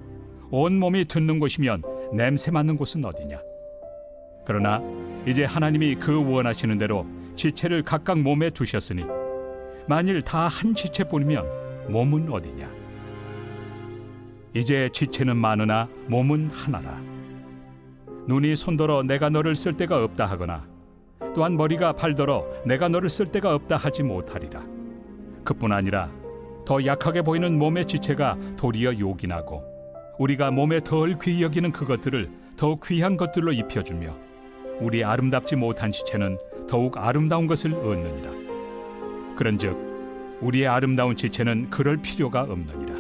온 몸이 듣는 곳이면 냄새 맡는 곳은 어디냐. 그러나 이제 하나님이 그 원하시는 대로 지체를 각각 몸에 두셨으니 만일 다 한 지체뿐이면 몸은 어디냐. 이제 지체는 많으나 몸은 하나라. 눈이 손더러 내가 너를 쓸 데가 없다 하거나 또한 머리가 발더러 내가 너를 쓸 데가 없다 하지 못하리라. 그뿐 아니라 더 약하게 보이는 몸의 지체가 도리어 요긴하고 우리가 몸에 덜 귀히 여기는 그것들을 더욱 귀한 것들로 입혀주며 우리 아름답지 못한 지체는 더욱 아름다운 것을 얻느니라. 그런즉 우리의 아름다운 지체는 그럴 필요가 없느니라.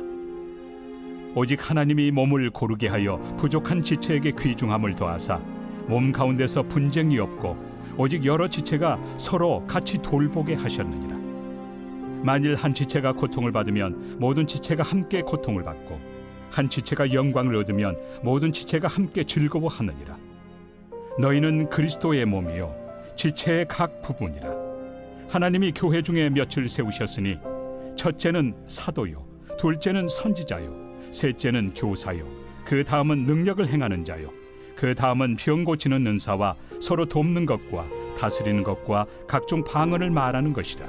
오직 하나님이 몸을 고르게 하여 부족한 지체에게 귀중함을 더하사 몸 가운데서 분쟁이 없고 오직 여러 지체가 서로 같이 돌보게 하셨느니라. 만일 한 지체가 고통을 받으면 모든 지체가 함께 고통을 받고 한 지체가 영광을 얻으면 모든 지체가 함께 즐거워하느니라. 너희는 그리스도의 몸이요 지체의 각 부분이라. 하나님이 교회 중에 몇을 세우셨으니 첫째는 사도요 둘째는 선지자요 셋째는 교사요 그 다음은 능력을 행하는 자요 그 다음은 병 고치는 은사와 서로 돕는 것과 다스리는 것과 각종 방언을 말하는 것이라.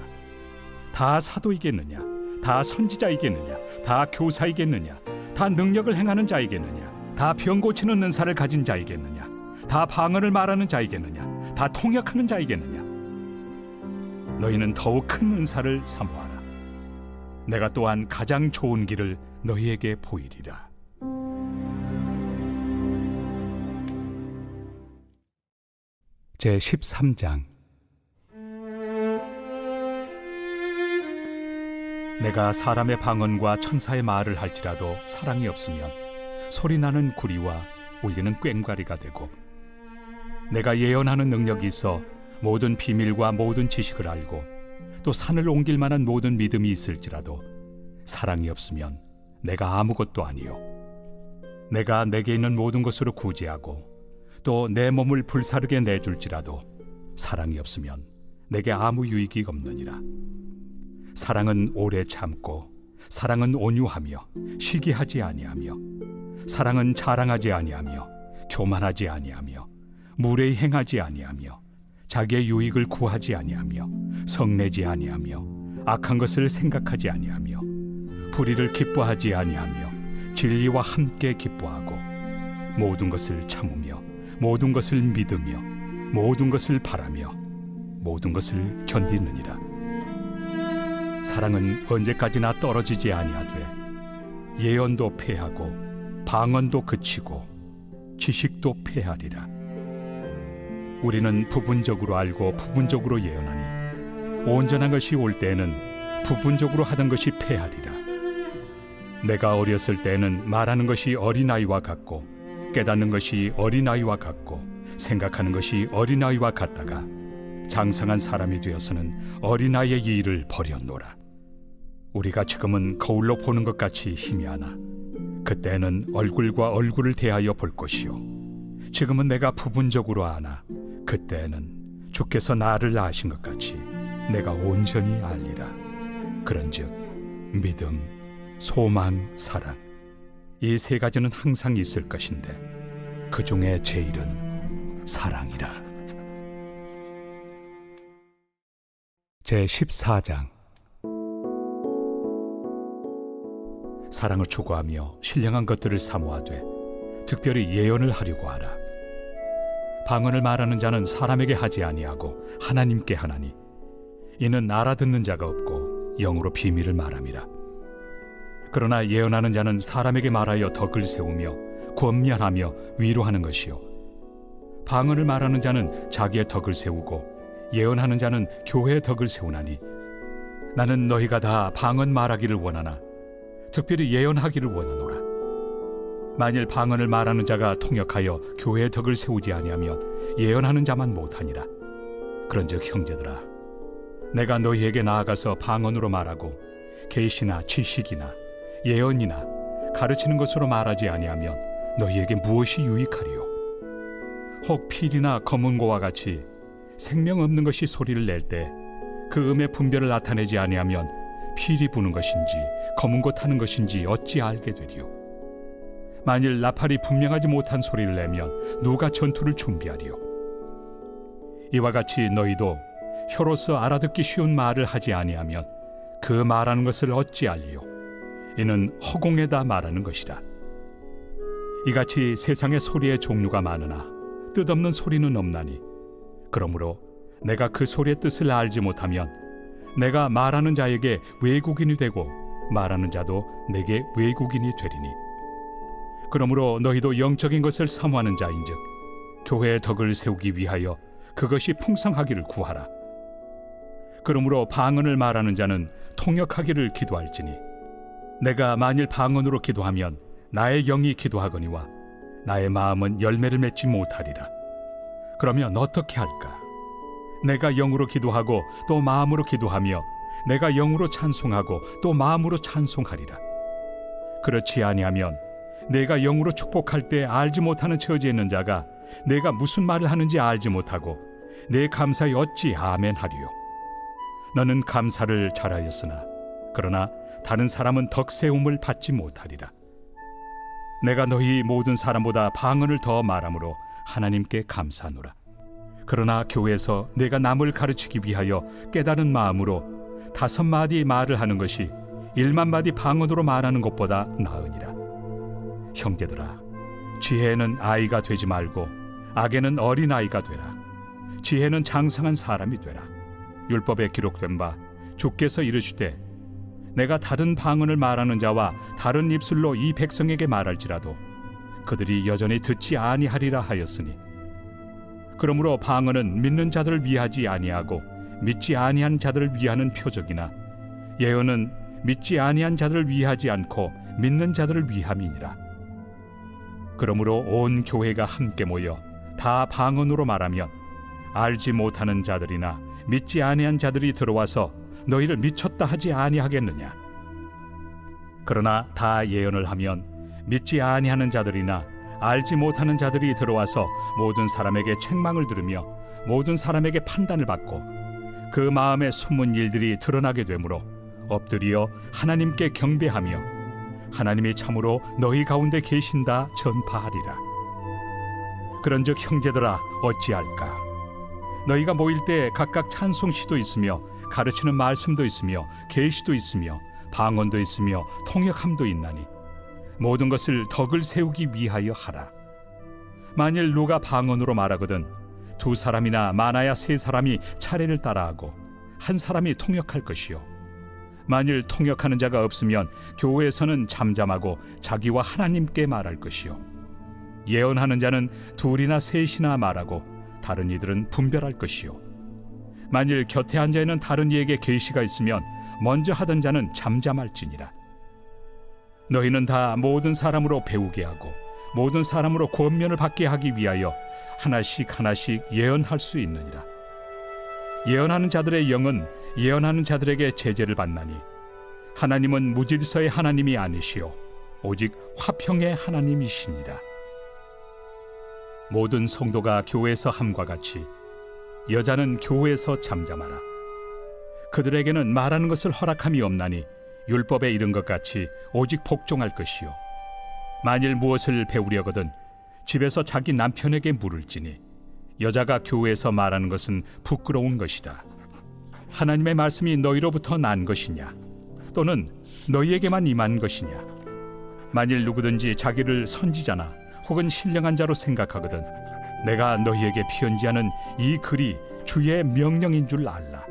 다 사도이겠느냐 다 선지자이겠느냐 다 교사이겠느냐 다 능력을 행하는 자이겠느냐 다 병 고치는 은사를 가진 자이겠느냐 다 방언을 말하는 자이겠느냐 다 통역하는 자이겠느냐. 너희는 더욱 큰 은사를 사모하라. 내가 또한 가장 좋은 길을 너희에게 보이리라. 제13장. 내가 사람의 방언과 천사의 말을 할지라도 사랑이 없으면 소리나는 구리와 울리는 꽹과리가 되고, 내가 예언하는 능력이 있어 모든 비밀과 모든 지식을 알고 또 산을 옮길 만한 모든 믿음이 있을지라도 사랑이 없으면 내가 아무것도 아니요. 내가 내게 있는 모든 것으로 구제하고 또 내 몸을 불사르게 내줄지라도 사랑이 없으면 내게 아무 유익이 없느니라. 사랑은 오래 참고, 사랑은 온유하며 시기하지 아니하며, 사랑은 자랑하지 아니하며 교만하지 아니하며 무례히 행하지 아니하며 자기의 유익을 구하지 아니하며 성내지 아니하며 악한 것을 생각하지 아니하며 불의를 기뻐하지 아니하며 진리와 함께 기뻐하고 모든 것을 참으며 모든 것을 믿으며 모든 것을 바라며 모든 것을 견디느니라. 사랑은 언제까지나 떨어지지 아니하되 예언도 패하고 방언도 그치고 지식도 패하리라. 우리는 부분적으로 알고 부분적으로 예언하니 온전한 것이 올 때에는 부분적으로 하던 것이 패하리라. 내가 어렸을 때에는 말하는 것이 어린아이와 같고 깨닫는 것이 어린아이와 같고 생각하는 것이 어린아이와 같다가 장성한 사람이 되어서는 어린아이의 일을 버렸노라. 우리가 지금은 거울로 보는 것 같이 희미하나 그때는 얼굴과 얼굴을 대하여 볼 것이요, 지금은 내가 부분적으로 아나 그때는 주께서 나를 아신 것 같이 내가 온전히 알리라. 그런즉 믿음, 소망, 사랑, 이 세 가지는 항상 있을 것인데 그 중에 제일은 사랑이라. 제14장. 사랑을 추구하며 신령한 것들을 사모하되 특별히 예언을 하려고 하라. 방언을 말하는 자는 사람에게 하지 아니하고 하나님께 하나니 이는 알아듣는 자가 없고 영으로 비밀을 말함이라. 그러나 예언하는 자는 사람에게 말하여 덕을 세우며 권면하며 위로하는 것이요, 방언을 말하는 자는 자기의 덕을 세우고 예언하는 자는 교회의 덕을 세우나니 나는 너희가 다 방언 말하기를 원하나 특별히 예언하기를 원하노라. 만일 방언을 말하는 자가 통역하여 교회의 덕을 세우지 아니하면 예언하는 자만 못하니라. 그런즉 형제들아, 내가 너희에게 나아가서 방언으로 말하고 계시나 지식이나 예언이나 가르치는 것으로 말하지 아니하면 너희에게 무엇이 유익하리요? 혹 필이나 검은고와 같이 생명 없는 것이 소리를 낼 때 그 음의 분별을 나타내지 아니하면 필이 부는 것인지 검은고 타는 것인지 어찌 알게 되리요? 만일 나팔이 분명하지 못한 소리를 내면 누가 전투를 준비하리요? 이와 같이 너희도 혀로서 알아듣기 쉬운 말을 하지 아니하면 그 말하는 것을 어찌 알리요? 이는 허공에다 말하는 것이라. 이같이 세상의 소리의 종류가 많으나 뜻없는 소리는 없나니, 그러므로 내가 그 소리의 뜻을 알지 못하면 내가 말하는 자에게 외국인이 되고 말하는 자도 내게 외국인이 되리니, 그러므로 너희도 영적인 것을 사모하는 자인즉 교회의 덕을 세우기 위하여 그것이 풍성하기를 구하라. 그러므로 방언을 말하는 자는 통역하기를 기도할지니, 내가 만일 방언으로 기도하면 나의 영이 기도하거니와 나의 마음은 열매를 맺지 못하리라. 그러면 어떻게 할까? 내가 영으로 기도하고 또 마음으로 기도하며 내가 영으로 찬송하고 또 마음으로 찬송하리라. 그렇지 아니하면 내가 영으로 축복할 때 알지 못하는 처지에 있는 자가 내가 무슨 말을 하는지 알지 못하고 내 감사에 어찌 아멘 하리요? 너는 감사를 잘하였으나 그러나 다른 사람은 덕세움을 받지 못하리라. 내가 너희 모든 사람보다 방언을 더 말함으로 하나님께 감사하노라. 그러나 교회에서 내가 남을 가르치기 위하여 깨달은 마음으로 5마디 말을 하는 것이 1만마디 방언으로 말하는 것보다 나으니라. 형제들아, 지혜는 아이가 되지 말고 악에는 어린아이가 되라. 지혜는 장성한 사람이 되라. 율법에 기록된 바 주께서 이르시되 내가 다른 방언을 말하는 자와 다른 입술로 이 백성에게 말할지라도 그들이 여전히 듣지 아니하리라 하였으니, 그러므로 방언은 믿는 자들을 위하지 아니하고 믿지 아니한 자들을 위하는 표적이나 예언은 믿지 아니한 자들을 위하지 않고 믿는 자들을 위함이니라. 그러므로 온 교회가 함께 모여 다 방언으로 말하면 알지 못하는 자들이나 믿지 아니한 자들이 들어와서 너희를 미쳤다 하지 아니하겠느냐. 그러나 다 예언을 하면 믿지 아니하는 자들이나 알지 못하는 자들이 들어와서 모든 사람에게 책망을 들으며 모든 사람에게 판단을 받고 그 마음에 숨은 일들이 드러나게 되므로 엎드려 하나님께 경배하며 하나님이 참으로 너희 가운데 계신다 전파하리라. 그런즉 형제들아 어찌할까? 너희가 모일 때 각각 찬송시도 있으며 가르치는 말씀도 있으며 계시도 있으며 방언도 있으며 통역함도 있나니 모든 것을 덕을 세우기 위하여 하라. 만일 누가 방언으로 말하거든 두 사람이나 많아야 세 사람이 차례를 따라하고 한 사람이 통역할 것이요 만일 통역하는 자가 없으면 교회에서는 잠잠하고 자기와 하나님께 말할 것이요 예언하는 자는 둘이나 셋이나 말하고 다른 이들은 분별할 것이요 만일 곁에 앉아 있는 다른 이에게 계시가 있으면 먼저 하던 자는 잠잠할지니라. 너희는 다 모든 사람으로 배우게 하고 모든 사람으로 권면을 받게 하기 위하여 하나씩 하나씩 예언할 수 있느니라. 예언하는 자들의 영은 예언하는 자들에게 제재를 받나니 하나님은 무질서의 하나님이 아니시오 오직 화평의 하나님이시니라. 모든 성도가 교회에서 함과 같이 여자는 교회에서 잠잠하라. 그들에게는 말하는 것을 허락함이 없나니 율법에 이른 것 같이 오직 복종할 것이요 만일 무엇을 배우려거든 집에서 자기 남편에게 물을지니 여자가 교회에서 말하는 것은 부끄러운 것이다. 하나님의 말씀이 너희로부터 난 것이냐 또는 너희에게만 임한 것이냐. 만일 누구든지 자기를 선지자나 혹은 신령한 자로 생각하거든 내가 너희에게 편지하는 이 글이 주의 명령인 줄 알라.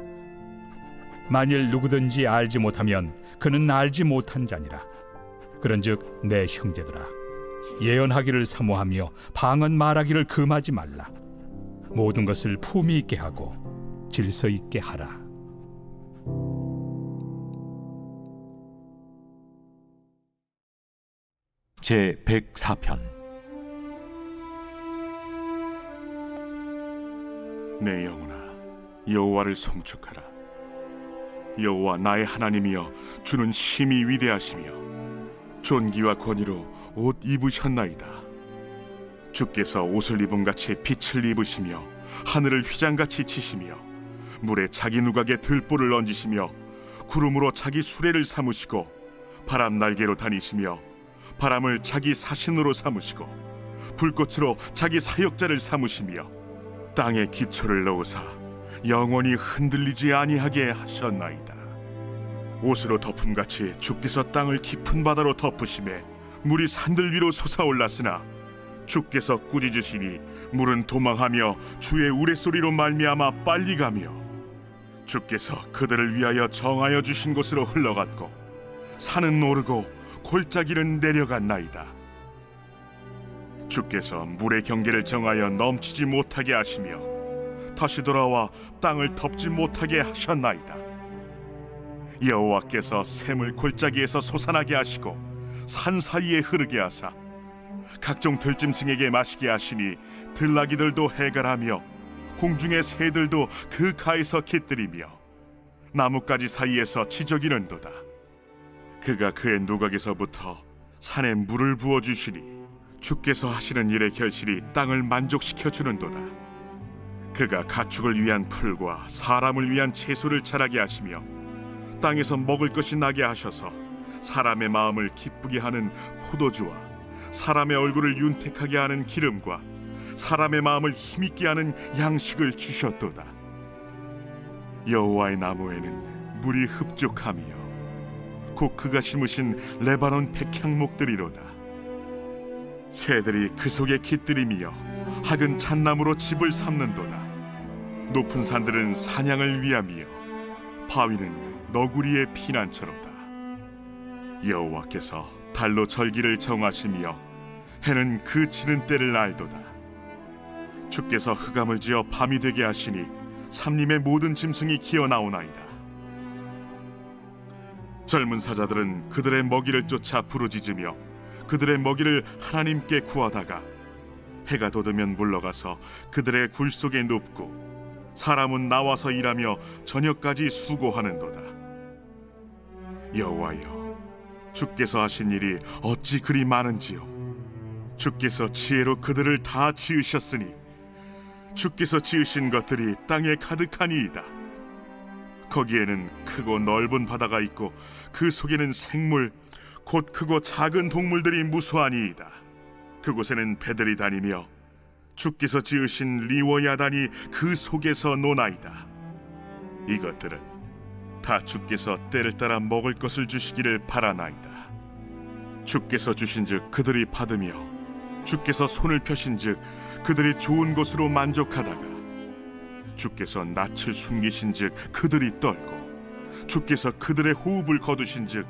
만일 누구든지 알지 못하면 그는 알지 못한 자니라. 그런즉 내 형제들아 예언하기를 사모하며 방언 말하기를 금하지 말라. 모든 것을 품위 있게 하고 질서 있게 하라. 제 104편. 내 영혼아 여호와를 송축하라. 여호와 나의 하나님이여 주는 심히 위대하시며 존귀와 권위로 옷 입으셨나이다. 주께서 옷을 입은 같이 빛을 입으시며 하늘을 휘장같이 치시며 물에 자기 누각에 들보를 얹으시며 구름으로 자기 수레를 삼으시고 바람 날개로 다니시며 바람을 자기 사신으로 삼으시고 불꽃으로 자기 사역자를 삼으시며 땅에 기초를 넣으사 영원히 흔들리지 아니하게 하셨나이다. 옷으로 덮음같이 주께서 땅을 깊은 바다로 덮으심에 물이 산들 위로 솟아올랐으나 주께서 꾸짖으시니 물은 도망하며 주의 우레소리로 말미암아 빨리 가며 주께서 그들을 위하여 정하여 주신 곳으로 흘러갔고 산은 오르고 골짜기는 내려갔나이다. 주께서 물의 경계를 정하여 넘치지 못하게 하시며 다시 돌아와 땅을 덮지 못하게 하셨나이다. 여호와께서 샘을 골짜기에서 솟아나게 하시고 산 사이에 흐르게 하사 각종 들짐승에게 마시게 하시니 들나귀들도 해갈하며 공중의 새들도 그 가에서 깃들이며 나뭇가지 사이에서 지저귀는도다. 그가 그의 누각에서부터 산에 물을 부어주시니 주께서 하시는 일의 결실이 땅을 만족시켜 주는도다. 그가 가축을 위한 풀과 사람을 위한 채소를 자라게 하시며 땅에서 먹을 것이 나게 하셔서 사람의 마음을 기쁘게 하는 포도주와 사람의 얼굴을 윤택하게 하는 기름과 사람의 마음을 힘있게 하는 양식을 주셨도다. 여호와의 나무에는 물이 흡족하며 곧 그가 심으신 레바논 백향목들이로다. 새들이 그 속에 깃들이며 학은 잣나무로 집을 삼는도다. 높은 산들은 사냥을 위함이요 바위는 너구리의 피난처로다. 여호와께서 달로 절기를 정하시며 해는 그 지는 때를 알도다. 주께서 흑암을 지어 밤이 되게 하시니 삼림의 모든 짐승이 기어 나오나이다. 젊은 사자들은 그들의 먹이를 쫓아 부르짖으며 그들의 먹이를 하나님께 구하다가 해가 돋으면 물러가서 그들의 굴 속에 눕고 사람은 나와서 일하며 저녁까지 수고하는도다. 여호와여, 주께서 하신 일이 어찌 그리 많은지요. 주께서 지혜로 그들을 다 지으셨으니 주께서 지으신 것들이 땅에 가득하니이다. 거기에는 크고 넓은 바다가 있고 그 속에는 생물 곧 크고 작은 동물들이 무수하니이다. 그곳에는 배들이 다니며 주께서 지으신 리워야단이 그 속에서 노나이다. 이것들은 다 주께서 때를 따라 먹을 것을 주시기를 바라나이다. 주께서 주신즉 그들이 받으며 주께서 손을 펴신즉 그들이 좋은 것으로 만족하다가 주께서 낯을 숨기신즉 그들이 떨고 주께서 그들의 호흡을 거두신즉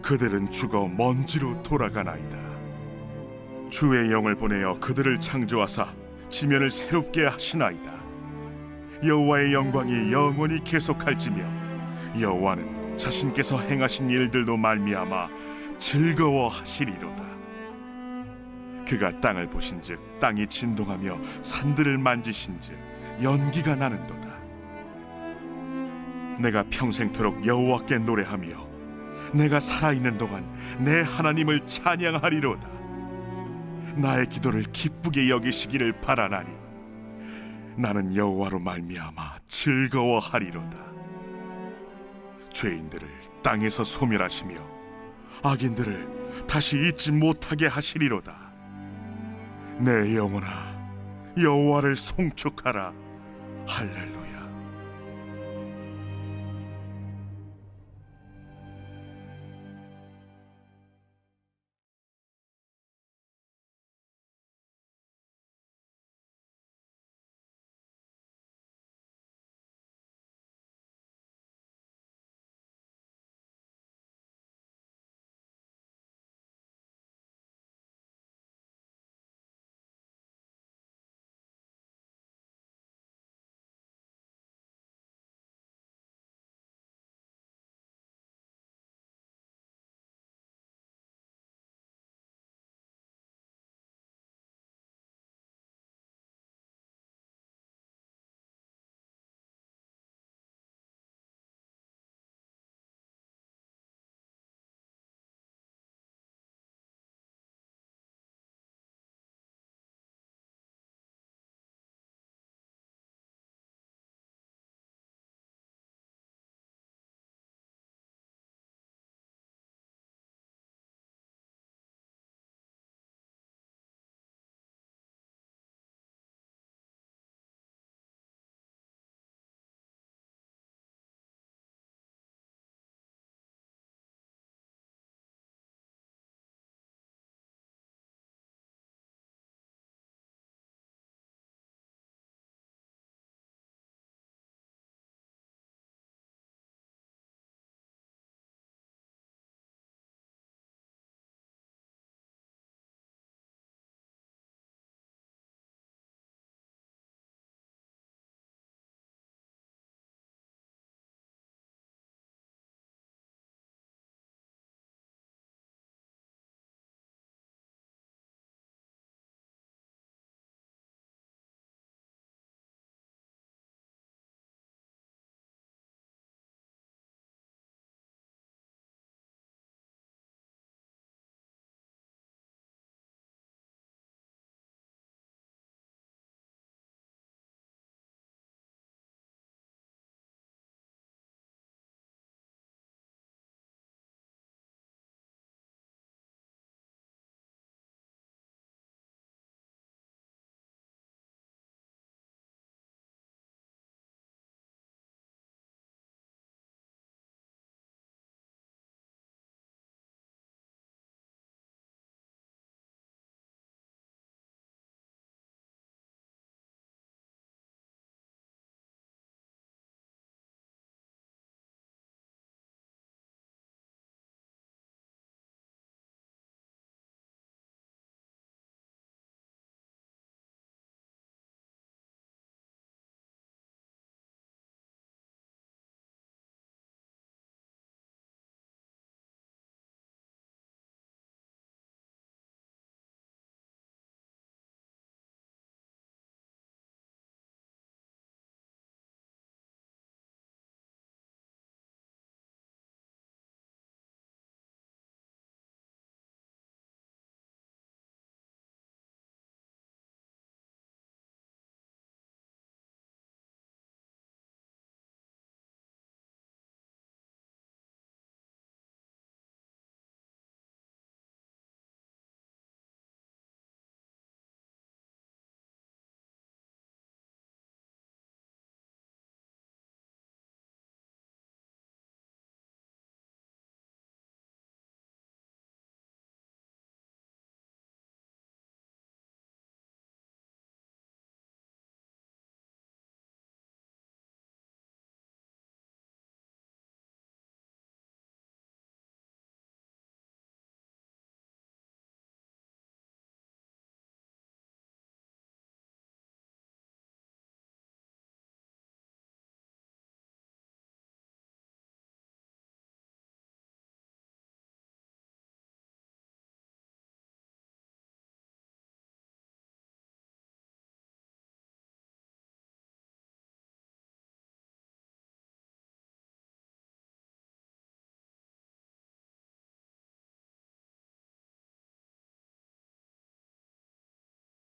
그들은 죽어 먼지로 돌아가나이다. 주의 영을 보내어 그들을 창조하사 지면을 새롭게 하시나이다. 여호와의 영광이 영원히 계속할지며 여호와는 자신께서 행하신 일들로 말미암아 즐거워하시리로다. 그가 땅을 보신즉 땅이 진동하며 산들을 만지신즉 연기가 나는도다. 내가 평생토록 여호와께 노래하며 내가 살아있는 동안 내 하나님을 찬양하리로다. 나의 기도를 기쁘게 여기시기를 바라나니 나는 여호와로 말미암아 즐거워하리로다. 죄인들을 땅에서 소멸하시며 악인들을 다시 잊지 못하게 하시리로다. 내 영혼아, 여호와를 송축하라. 할렐루야.